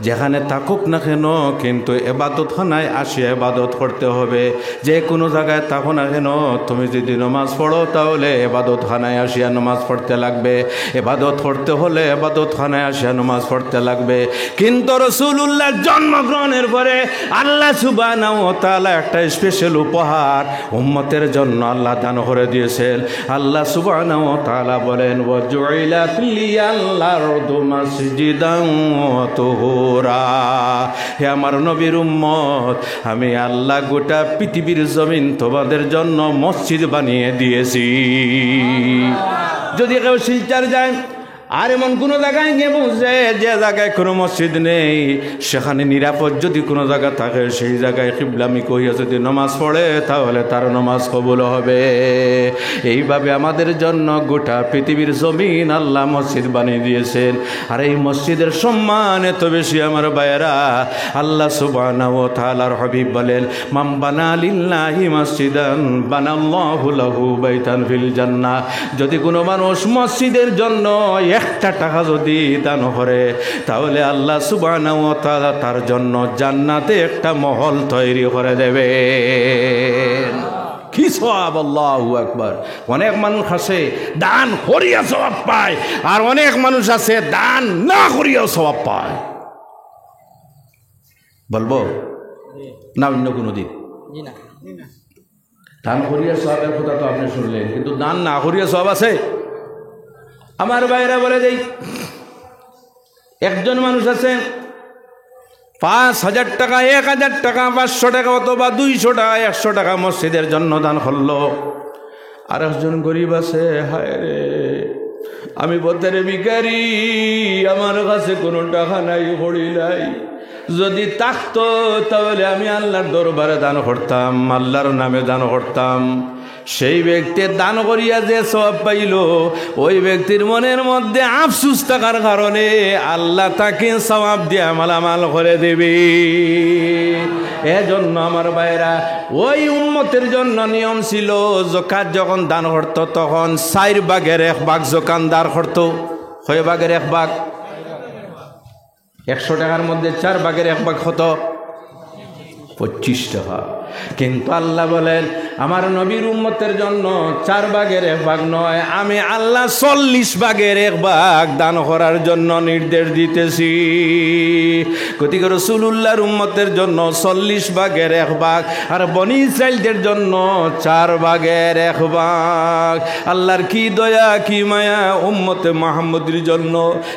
যেখানে থাকুক না কেন কিন্তু এবাদতখানায় আসিয়া এবাদত করতে হবে। যে কোনো জায়গায় থাকো না কেন তুমি যদি নামাজ পড়ো তাহলে এবাদতখানায় আসিয়া নামাজ পড়তে লাগবে, এবাদত করতে হলে এবাদতখানায় আসিয়া নামাজ পড়তে লাগবে। কিন্তু রাসূলুল্লাহ জন্মগ্রহণের পরে আল্লাহ সুবহানাহু ওয়া তাআলা একটা স্পেশাল উপহার উম্মতের জন্য আল্লাহ দান করে দিয়েছেন। আল্লাহ সুবহানাহু ওয়া তাআলা বলেন, ওয়া জুইলাত লিয়াল আরদু মাসজিদান ওয়া তুহুরা। হে আমার নবীর উম্মত, আমি আল্লাহ গোটা পৃথিবীর জমিন তোমাদের জন্য মসজিদ বানিয়ে দিয়েছি। যদি কেউ শিলচর যায় আর এমন কোনো জায়গায় গিয়ে বুঝে যে জায়গায় কোনো মসজিদ নেই, সেখানে নিরাপদ যদি কোনো জায়গা থাকে সেই জায়গায় কিবলামি কইয়া যদি নামাজ পড়ে তাহলে তার নামাজ কবুল হবে। এইভাবে আমাদের জন্য গোটা পৃথিবীর জমিন আল্লাহ মসজিদ বানিয়ে দিয়েছেন। আর এই মসজিদের সম্মান এত বেশি আমার ভাইয়েরা, আল্লাহ সুবহানাহু ওয়া তাআলার হাবিব বলেন, মান বানা লিল্লাহি মসজিদান বানাল্লাহু লাহু বাইতান ফিল জান্নাহ। যদি কোনো মানুষ মসজিদের জন্য একটা টাকা যদি দান করে তাহলে আল্লাহ সুবহানাহু ওয়া তাআলা তার জন্য জান্নাতে একটা মহল তৈরি করে দেবে। কি সওয়াব! আল্লাহু আকবার। অনেক মানুষ আছে দান করিয়া সওয়াব পায়, আর অনেক মানুষ আছে দান না করিয়াও সওয়াব পায়। বলবো না অন্য কোনো দিন? দান করিয়া সওয়াবের কথা তো আপনি শুনলেন, কিন্তু দান না করিয়া সওয়াব আছে? আমার ভাইরা বলে দেই, একজন মানুষ আছে 5,000 টাকা, 1,000 টাকা, 500 টাকা অথবা 200 টাকা, 100 টাকা মসজিদের জন্য দান করলো। আর একজন গরিব আছে, হায় রে আমি পথের ভিখারি, আমার কাছে কোনো টাকা নাই, হড়ি নাই, যদি থাকতো তাহলে আমি আল্লাহর দরবারে দান করতাম, আল্লাহর নামে দান করতাম। সেই ব্যক্তি দান করিয়া যে সওয়াব পাইল, ওই ব্যক্তির মনের মধ্যে আফসোস থাকার কারণে আল্লাহ তাকে সওয়াব দিয়ে মালামাল করে দেবে। এজন্য আমার ভাইরা, ওই উম্মতের জন্য নিয়ম ছিল যাকাত যখন দান করত তখন 4 ভাগের 1 ভাগ দোকানদার করত। কয় ভাগের 1 ভাগ? 100 টাকার মধ্যে 4 ভাগের 1 ভাগ কত? 25 টাকা। কিন্তু আল্লাহ বলেন আমার নবীর উম্মতের জন্য 4 ভাগের 1 ভাগ নয়, আমি আল্লাহ 40 ভাগের 1 ভাগ দান করার জন্য নির্দেশ দিতেছি। গতিকে রাসূলুল্লাহর উম্মতের জন্য 40 ভাগের 1 ভাগ, আর বনি ইসরাইলদের জন্য 4 ভাগের 1 ভাগ। আল্লাহর কি দয়া কি মায়া উম্মতে মুহাম্মদের জন্য।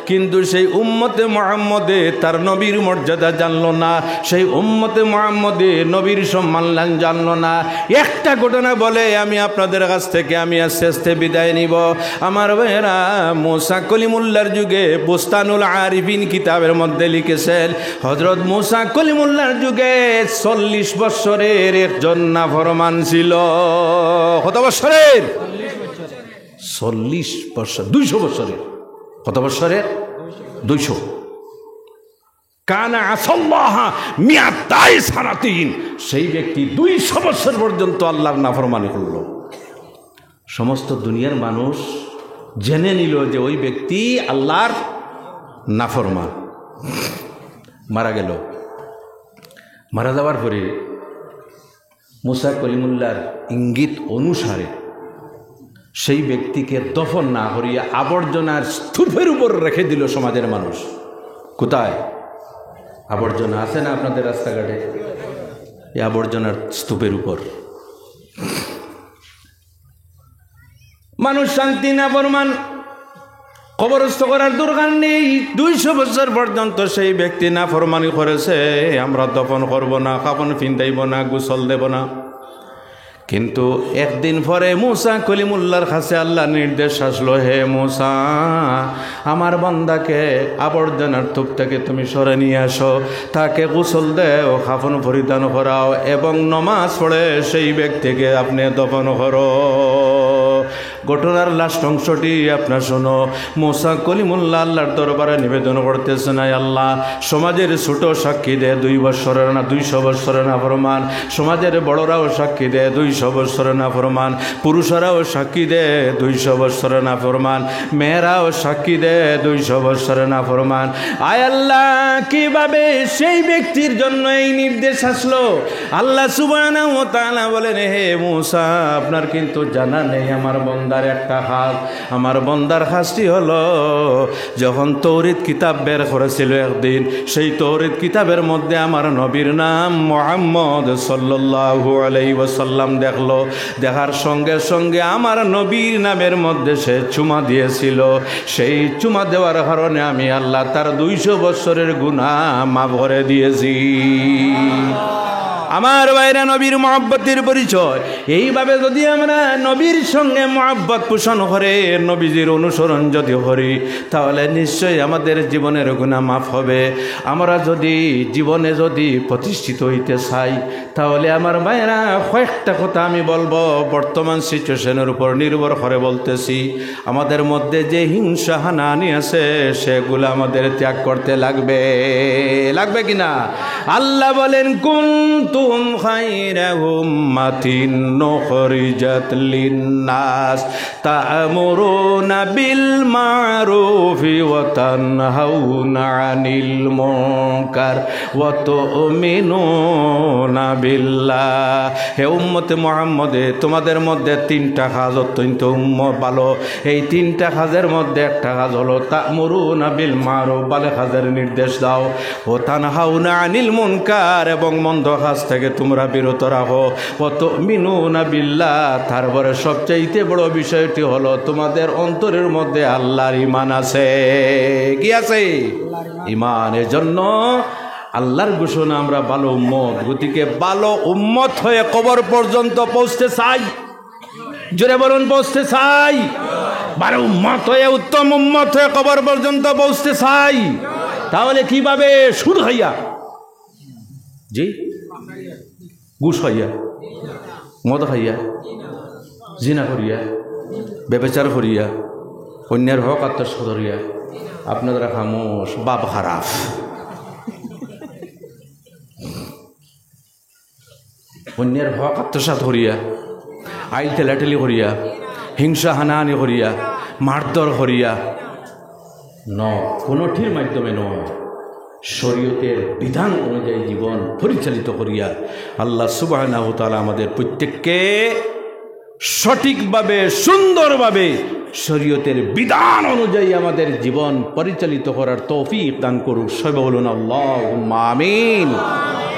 কিন্তু সেই উম্মতে মুহাম্মদে তার নবীর মর্যাদা জানলো না, সেই উম্মতে মুহাম্মদে নবীর সম্মান জানলো না। একটা ঘটনা বলে আমি আপনাদের কাছ থেকে আমি আস্তে আস্তে বিদায় নিব। আমার ভাইয়েরা, মুসা কলিমুল্লাহর যুগে বুস্তানুল আরিফিন কিতাবের মধ্যে লিখেছেন, হযরত মুসা কলিমুল্লাহর যুগে 40 বছরের একজন নাফরমান ছিল। কত বছরের? 40 বছর। 200 বছরের। কত বছরের? 200। কানা আসাল্লাহা মিয়াতাই সানাতিন। সেই ব্যক্তি 200 বছর পর্যন্ত আল্লাহর নাফরমানি করল। সমস্ত দুনিয়ার মানুষ জেনে নিল যে ওই ব্যক্তি আল্লাহর নাফরমান। মারা গেল। মারা যাওয়ার পরে মুসা কলিমুল্লাহর ইঙ্গিত অনুসারে সেই ব্যক্তিকে দফন না করিয়া আবর্জনার স্তূপের উপর রেখে দিল সমাজের মানুষ। কোথায়? আবর্জনা আছে না আপনাদের রাস্তাঘাটে? এই আবর্জনার স্তূপের উপর মানুষ শান্তি না ফরমান কবরস্থ করার দরকার নেই। 200 বছর পর্যন্ত সেই ব্যক্তি না ফরমানি করেছে, আমরা দফন করব না, কাফন পিন্ধাইব না, গোসল দেব না। কিন্তু একদিন পরে মুসা কলিমুল্লাহর কাছে আল্লাহ নির্দেশ আসলো, হে মুসা, আমার বান্দাকে আবর্জনার স্তূপ থেকে তুমি সরে নিয়ে আসো, তাকে গোসল দেও, কাফন পরিধান করাও এবং নমাজ পড়ে সেই ব্যক্তিকে আপনি দফন করো। ঘটনার লাস্ট অংশটি আপনার শোনো। মুসা কলিমুল্লাহ আল্লাহর দরবারে নিবেদন করতেছে, না আল্লাহ, সমাজের ছোট সাক্ষী দেয় 2 বছরের না 200 বছরের না ফরমান, সমাজের বড়রাও সাক্ষী দেয় 200 200 বছর নাফরমান, পুরুষরাও সাক্ষী দেয় 200 বছর নাফরমান, মেয়েরাও সাক্ষী দেয় 200 বছর নাফরমান। আয় আল্লাহ, কিভাবে সেই ব্যক্তির জন্য এই নির্দেশ আসলো? আল্লাহ সুবহানাহু ওয়া তাআলা বলেন, হে মূসা, আপনার কিন্তু জানা নেই আমার বন্দার একটা হাত। আমার বন্দার হাতটি হলো, যখন তৌরিত কিতাব বের করেছিল একদিন, সেই তৌরিত কিতাবের মধ্যে আমার নবীর নাম মুহাম্মদ সাল্লাল্লাহু আলাইহি ওয়াসাল্লাম দেখলো। দেখার সঙ্গে সঙ্গে আমার নবীর নামের মধ্যে সে চুমা দিয়েছিল। সেই চুমা দেওয়ার কারণে আমি আল্লাহ তার 200 বছরের গুনাহ মাফ করে দিয়েছি। আমার ভাইরা, নবীর মহব্বতের পরিচয়। এইভাবে যদি আমরা নবীর সঙ্গে মহব্বত পোষণ করে নবীজির অনুসরণ যদি করি, তাহলে নিশ্চয়ই আমাদের জীবনের গুনাহ মাফ হবে। আমরা যদি জীবনে যদি প্রতিষ্ঠিত হইতে চাই, তাহলে আমার ভাইরা কয়েকটা কথা আমি বলবো, বর্তমান সিচুয়েশনের উপর নির্ভর করে বলতেছি। আমাদের মধ্যে যে হিংসা হানাহানি আছে, সেগুলো আমাদের ত্যাগ করতে লাগবে, লাগবে কিনা? আল্লাহ বলেন, কুনতুম খায়রা উম্মাতিন উখরিজাত লিন-নাস তা'মুরুনা বিল মা'রুফি ওয়া তানহাউনা আনিল মুনকার ওয়া তু'মিনুনা বিল্লাহ। হে উম্মতে মুহাম্মদে, তোমাদের মধ্যে 3টা কাজ অত্যন্ত ভালো। এই 3টা কাজের মধ্যে একটা কাজ হলো তা'মুরুনা বিল মা'রুফ, ভালো কাজের নির্দেশ দাও, ওয়া তানহাউনা আনিল মুনকার, এবং মন্দ কাজ থেকে তোমরা বিরত রাখো, ওয়া তু'মিনুনা বিল্লাহ। তারপরে সবচেয়ে বড় বিষয়টি হলো তোমাদের অন্তরের মধ্যে আল্লাহর ঈমান আছে। কি আছে? ঈমানের জন্য আল্লাহর ঘোষণা, আমরা ভালো উম্মত। গতিকে ভালো উম্মত হয়ে কবর পর্যন্ত পৌঁছতে চাই। জোরে বলুন, পৌঁছতে চাই। ভালো উম্মত হয়ে, উত্তম উম্মত হয়ে কবর পর্যন্ত পৌঁছতে চাই। তাহলে কিভাবে? সুদ হইয়া, জি, ঘুষ খাইয়া, মদ খাইয়া, জিনা করিয়া, ব্যভিচার করিয়া, অন্যের হক আত্মসাৎ করিয়া। আপনারা খামোশ, বাপ খারাপ। অন্যের হক আত্মসাৎ করিয়া, আইল ঠেলাঠেলি করিয়া, হিংসা হানাহানি করিয়া, মারধর করিয়া কোনোটির মাধ্যমে নয়, শরীয়তের বিধান অনুযায়ী জীবন পরিচালিত করিয়া আল্লাহ সুবহানাহু ওয়া তাআলা আমাদের প্রত্যেককে সঠিকভাবে, সুন্দরভাবে শরীয়তের বিধান অনুযায়ী আমাদের জীবন পরিচালিত করার তৌফিক দান করুক। সবাই বলুন আল্লাহুম্মা আমিন।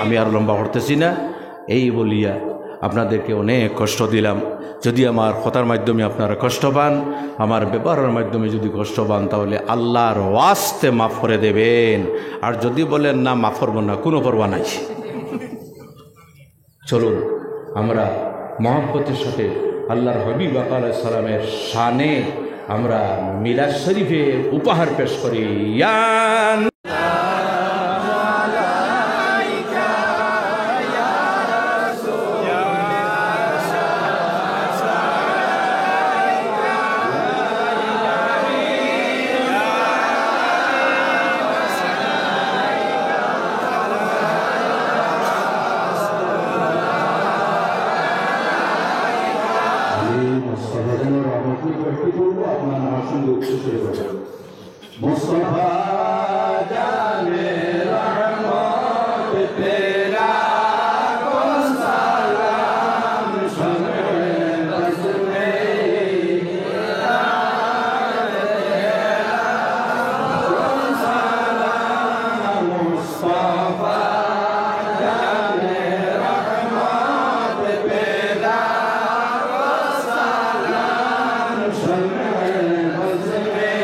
আমি আর লম্বা করতেছি না, এই বলিয়া আপনাদেরকে অনেক কষ্ট দিলাম। যদি আমার কথার মাধ্যমে আপনারা কষ্ট পান, আমার ব্যবহারের মাধ্যমে যদি কষ্ট পান, তাহলে আল্লাহর ওয়াস্তে মাফ করে দেবেন। আর যদি বলেন না মাফ করবো না, কোনো পরোয়া নাই। চলুন আমরা মহব্বতের সাথে আল্লাহর হাবিব আলাইহিস সালামের শানে আমরা মিলাদ শরীফে উপহার পেশ করি। মুস্তাফা জানে রহমত তেরা কোন সালাম শুনে বসনে কোন সালাম মুস্তাফা জানে রহমত তেরা কোন সালাম শুনে বসনে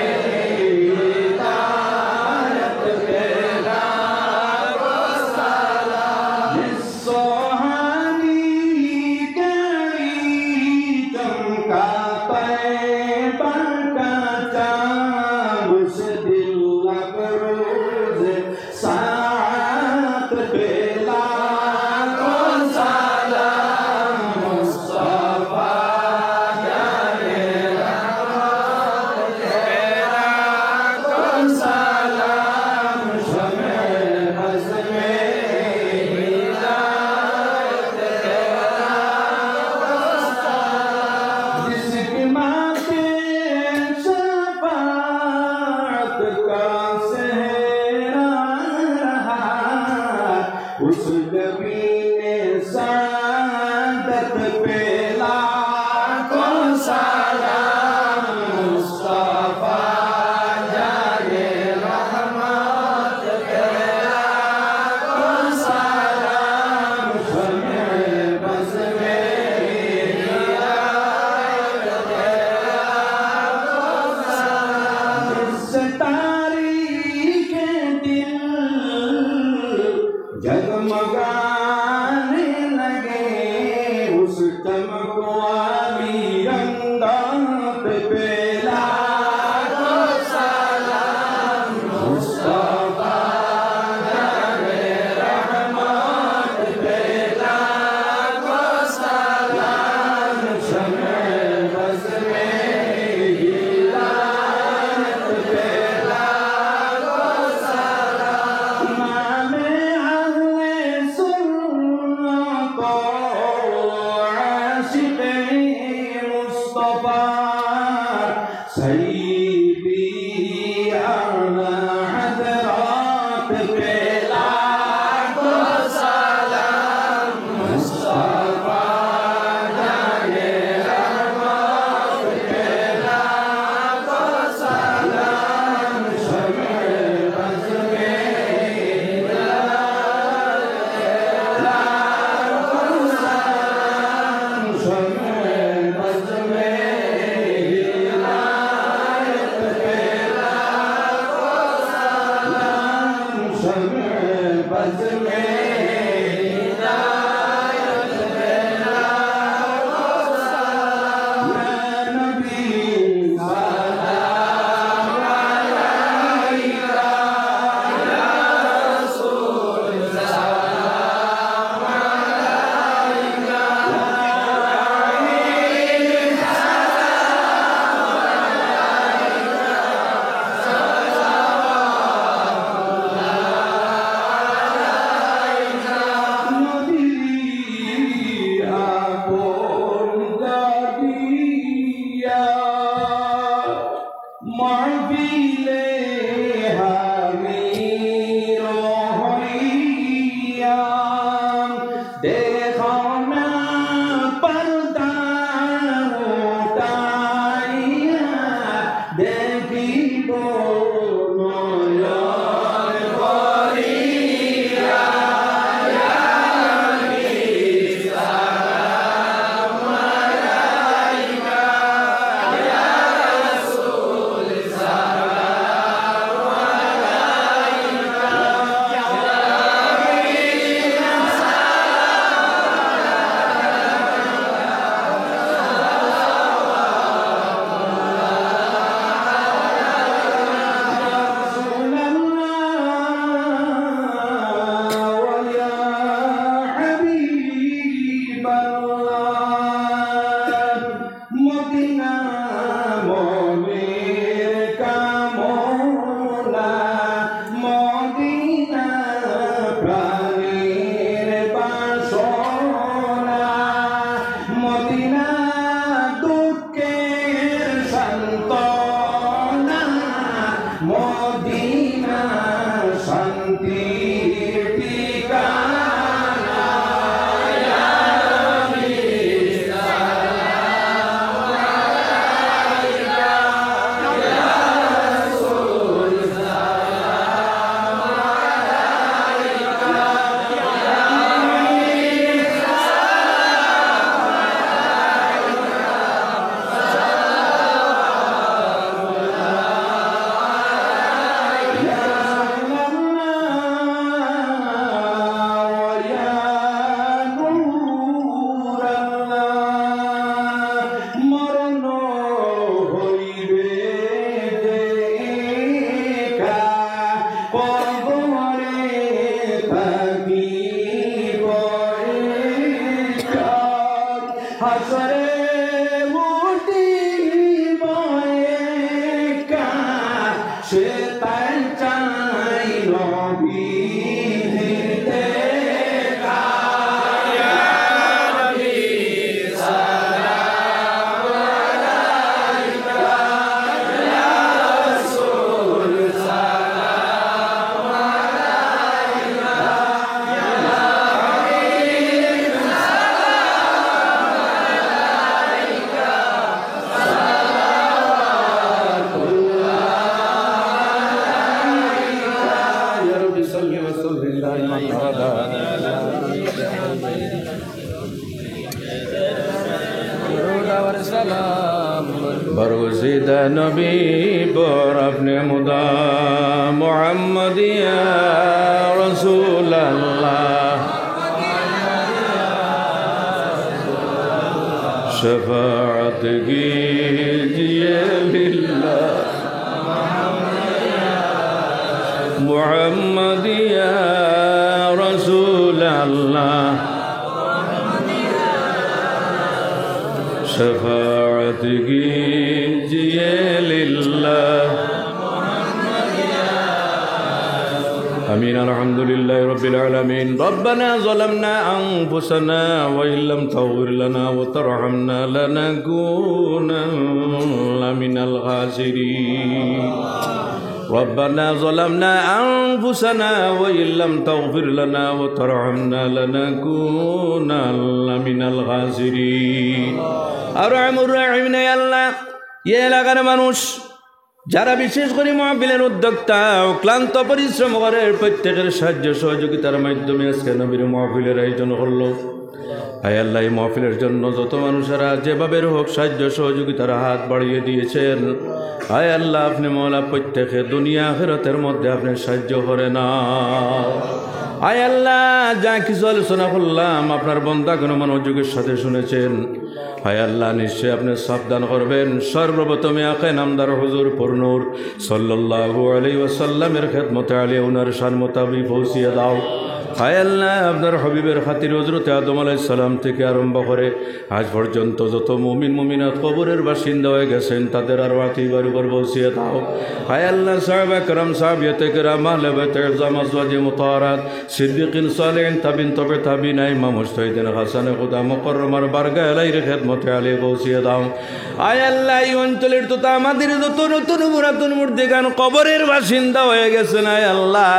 बरगुज़िदा नबी पर अपने मुदा मोहम्मद या रसूल अल्लाह शफाअत कीजिए लिल्लाह मुहम्मद या रसूल अल्लाह शफाअत कीजिए लिल्लाह आमीन अल्हम्दुलिल्लाहि रब्बिल आलमीन रब्बना ज़लमना अनफुसना व इन लम तग़फिर लना व तरहमना लनकूनन्ना मिनल खासिरीन रब्बना ज़लमना अनफुसना व इन लम तग़फिर लना व तरहमना लनकूनन्ना मिनल खासिरीन अरहमुर राहिमीन আল্লাহ ये এলাকার মানুষ যারা বিশেষ করে মাহফিলের উদ্যোক্তা ও ক্লান্ত পরিশ্রম করে প্রত্যেকের সাহায্য সহযোগিতার মাধ্যমে আজকে নবীর মাহফিলের আয়োজন হলো হায় আল্লাহ এই মাহফিলের জন্য যত মানুষেরা যেভাবে হোক সাহায্য সহযোগিতার হাত বাড়িয়ে দিয়েছেন হায় আল্লাহ আপনি মওলা প্রত্যেকে দুনিয়া আখিরাতের মধ্যে আপনি সাহায্য করে না হায় আল্লাহ যা কিছু আলোচনা করলাম আপনার বান্দাগণ মনোযোগের সাথে শুনেছেন হায় আল্লাহ নিশ্চয় আপনি সাবধান করবেন সর্বপ্রথমে আকে নামদার হুজুর পূর্ণুর সাল্লাল্লাহু আলাইহি ওয়াসাল্লামের খেদমতে আলী ওনার শান মোতাবিক পৌঁছিয়ে দাও হায় আল্লাহ আপনার হাবিবের খাতির হযরত আদম আলাইহিস সালাম থেকে আরম্ভ করে আজ পর্যন্ত যত মুমিন মুমিনাত কবরের বাসিন্দা হয়ে গেছেন তাদের আরওয়াহ তিবার উপর পৌঁছিয়ে দাও হায় আল্লাহ সাহাবা کرام সাহাবিয়াতে کرام আহলে বাইত ইরজাম আজওয়াজে মুতাহারাত সিদ্দিকিন সালেহিন তাবিন তবে তাবিন ইমাম মুজতাহিদিন হাসানে খুদা মুকররমার বারগাহে আলাইহির খেদমতে আলী পৌঁছিয়ে দাও হায় আল্লাহ এই অঞ্চলের তো আমাদের যত নতুন পুরাতন মুর্দিগান কবরের বাসিন্দা হয়ে গেছেন হায় আল্লাহ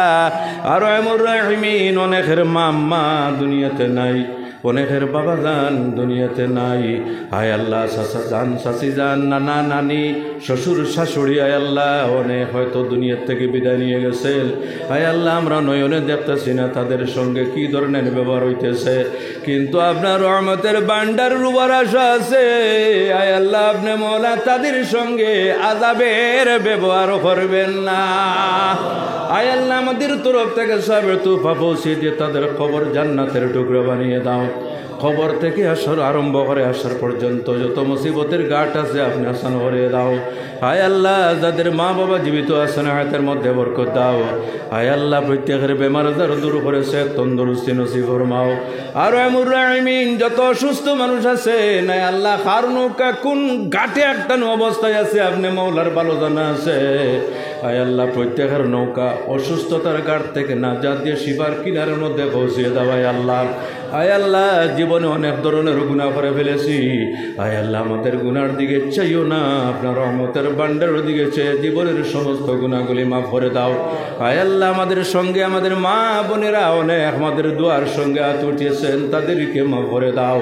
আরহামুর রাহিমিন অনেকের মাম্মা দুনিয়াতে নাই অনেকের বাবা যান দুনিয়াতে নাই হায় আল্লাহ চাচা যান চাচি যান নানা নানি শ্বশুর শাশুড়ি হায় আল্লাহ অনেক হয়তো দুনিয়ার থেকে বিদায় নিয়ে গেছেন হায় আল্লাহ আমরা নয়নে দেখতেছি না তাদের সঙ্গে কি ধরনের ব্যবহার হইতেছে কিন্তু আপনার রহমতের ভান্ডারের উপর আশা আছে হায় আল্লাহ আপনি মওলা তাদের সঙ্গে আযাবের ব্যবহার করবেন না হায় আল্লাহ আমাদের তরফ থেকে সবের তুফা পৌঁছে দিয়ে তাদের কবর জান্নাতের টুকরো বানিয়ে দাও কবর থেকে আসার আরম্ভ করে আসার পর্যন্ত যত মুসিবতের ঘাট আছে আপনি আসান করে দাও হায় আল্লাহ যাদের মা বাবা জীবিত আছেন হায়াতের মধ্যে বরকত দাও হায় আল্লাহ প্রত্যেকের বেমার আজার দূর করে সেহত তন্দুরুস্তি নসিব ফরমাও আরহামুর রাহিমিন যত অসুস্থ মানুষ আছে না আল্লাহ কার নৌকা কোন ঘাটে একটা অবস্থায় আছে আপনি মওলার ভালো জানা আছে হায় আল্লাহ প্রত্যেকের নৌকা অসুস্থতার ঘাট থেকে নাজাত দিয়ে শিবার কিনারের মধ্যে পৌঁছিয়ে দাও হায় আল্লাহ হায় আল্লাহ জীবনে অনেক ধরনের গুনাহ করে ফেলেছি হায় আল্লাহ আমাদের গুনার দিকে চাইও না আপনার রহমতের ভান্ডারের দিকে চেয়ে জীবনের সমস্ত গুনাহগুলি মাফ করে দাও হায় আল্লাহ আমাদের সঙ্গে আমাদের মা বোনেরা অনেক আমাদের দুয়ার সঙ্গে হাত উঠিয়েছেন তাদেরকে মাফ করে দাও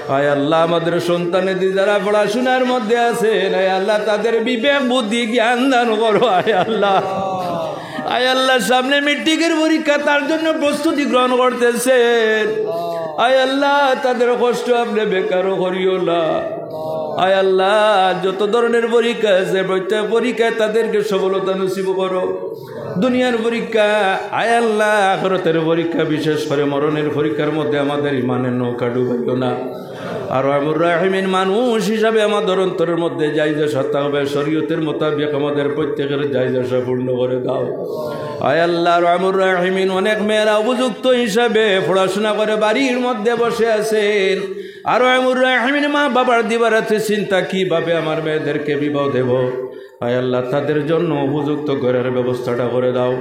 হায় আল্লাহ আমাদের সন্তানের যারা পড়াশোনার মধ্যে আছেন হায় আল্লাহ তাদের বিবেক বুদ্ধি জ্ঞান দান করো হায় আল্লাহ আয় আল্লাহ সামনে মেট্রিকের পরীক্ষা তার জন্য প্রস্তুতি গ্রহণ করতেছেন আয় আল্লাহ তাদের কষ্ট আপনি বেকারও করিও না আয় আল্লাহ যত ধরনের পরীক্ষা আছে প্রত্যেক পরীক্ষায় তাদেরকে সফলতা নসিব করো দুনিয়ার পরীক্ষা আয় আল্লাহ আখিরাতের পরীক্ষা বিশেষ করে মরণের পরীক্ষার মধ্যে আমাদের ইমানের নৌকা ডুবাইও না আরহামুর রাহিমিন মানুষ হিসাবে আমাদের অন্তরের মধ্যে জায়েজ সত্তা হবে শরীয়তের মোতাবেক আমাদের প্রত্যেকের জায়েজ পূর্ণ করে দাও আয় আল্লাহ আরহামুর রাহিমিন অনেক মেয়েরা উপযুক্ত হিসাবে পড়াশোনা করে বাড়ির মধ্যে বসে আছেন আরহামুর রাহিমিন মা বাবার দিবারাতে চিন্তা কিভাবে আমার মেয়েদেরকে বিবাহ দেব আয় আল্লাহ তাদের জন্য উপযুক্ত ঘরের ব্যবস্থাটা করে দাও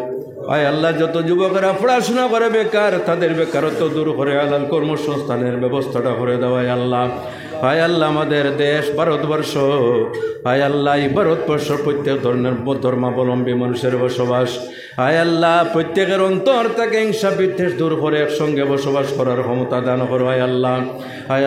আয় আল্লাহ যত যুবকেরা পড়াশোনা করে বেকার তাদের বেকারত্ব দূর করে হালাল কর্মসংস্থানের ব্যবস্থাটা করে দাও আয় আল্লাহ আয় আল্লাহ আমাদের দেশ ভারতবর্ষ আয় আল্লাহ এই ভারতবর্ষ প্রত্যেক ধরনের ধর্মাবলম্বী মানুষের বসবাস আয় আল্লাহ প্রত্যেকের অন্তর থেকে হিংসা বিদ্বেষ দূর করে একসঙ্গে বসবাস করার ক্ষমতা দান করো আয়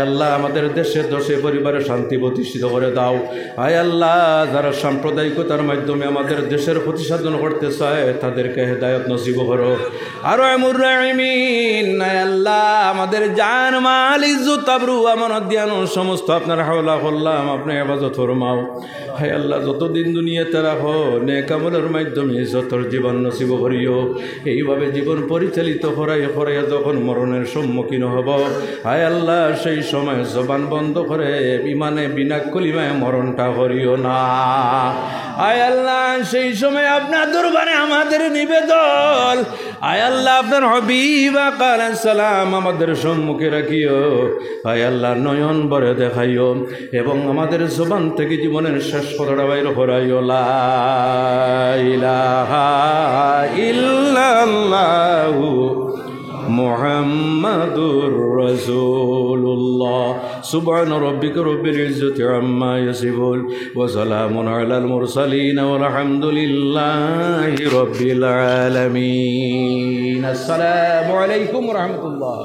আল্লাহ আমাদের দেশের দশে পরিবারে শান্তি প্রতিষ্ঠিত করে দাও আয় আল্লাহ যারা সাম্প্রদায়িকতার মাধ্যমে আমাদের দেশের প্রতিসাধন করতে চায় তাদেরকে হেদায়েত নসিব করো আরহামুর রাহিমিন আয় আল্লাহ আমাদের জান মাল ইজ্জত আবরু আমানত জ্ঞান সমস্ত আপনার হাওলা করলাম, আপনি হেফাজত ফরমাও। হায় আল্লাহ, যতদিন দুনিয়াতে রাখো নেক আমলের মাধ্যমে যতর জীবন নসিব করিও। এইভাবে জীবন পরিচালিত করাইয়া যখন মরণের সম্মুখীন হব, হায় আল্লাহ, সেই সময় জবান বন্ধ করে বিমানে বিনা কলিমায় মরণটা করিও না। আয় আল্লাহ, সেই সময় আপনার দরবারে আমাদের নিবেদন, আয় আল্লাহ, আপনার হাবিব আলাইহিস সালাম আমাদের সম্মুখে রাখিও। আয় আল্লাহ, নয়ন ভরে দেখাইও এবং আমাদের জবান থেকে জীবনের শেষ কথাটা বাইর করাইও। লা ইলাহা ইল্লাল্লাহু মুহাম্মাদুর রাসূলুল্লাহ। সুবহান রাব্বিকা রব্বিল ইজ্জাতি আম্মা ইয়াসিফুন ওয়া সালামুন আলাল মুরসালিন ওয়াল হামদুলিল্লাহি রাব্বিল আলামিন। আসসালামু আলাইকুম ওয়া রাহমাতুল্লাহ।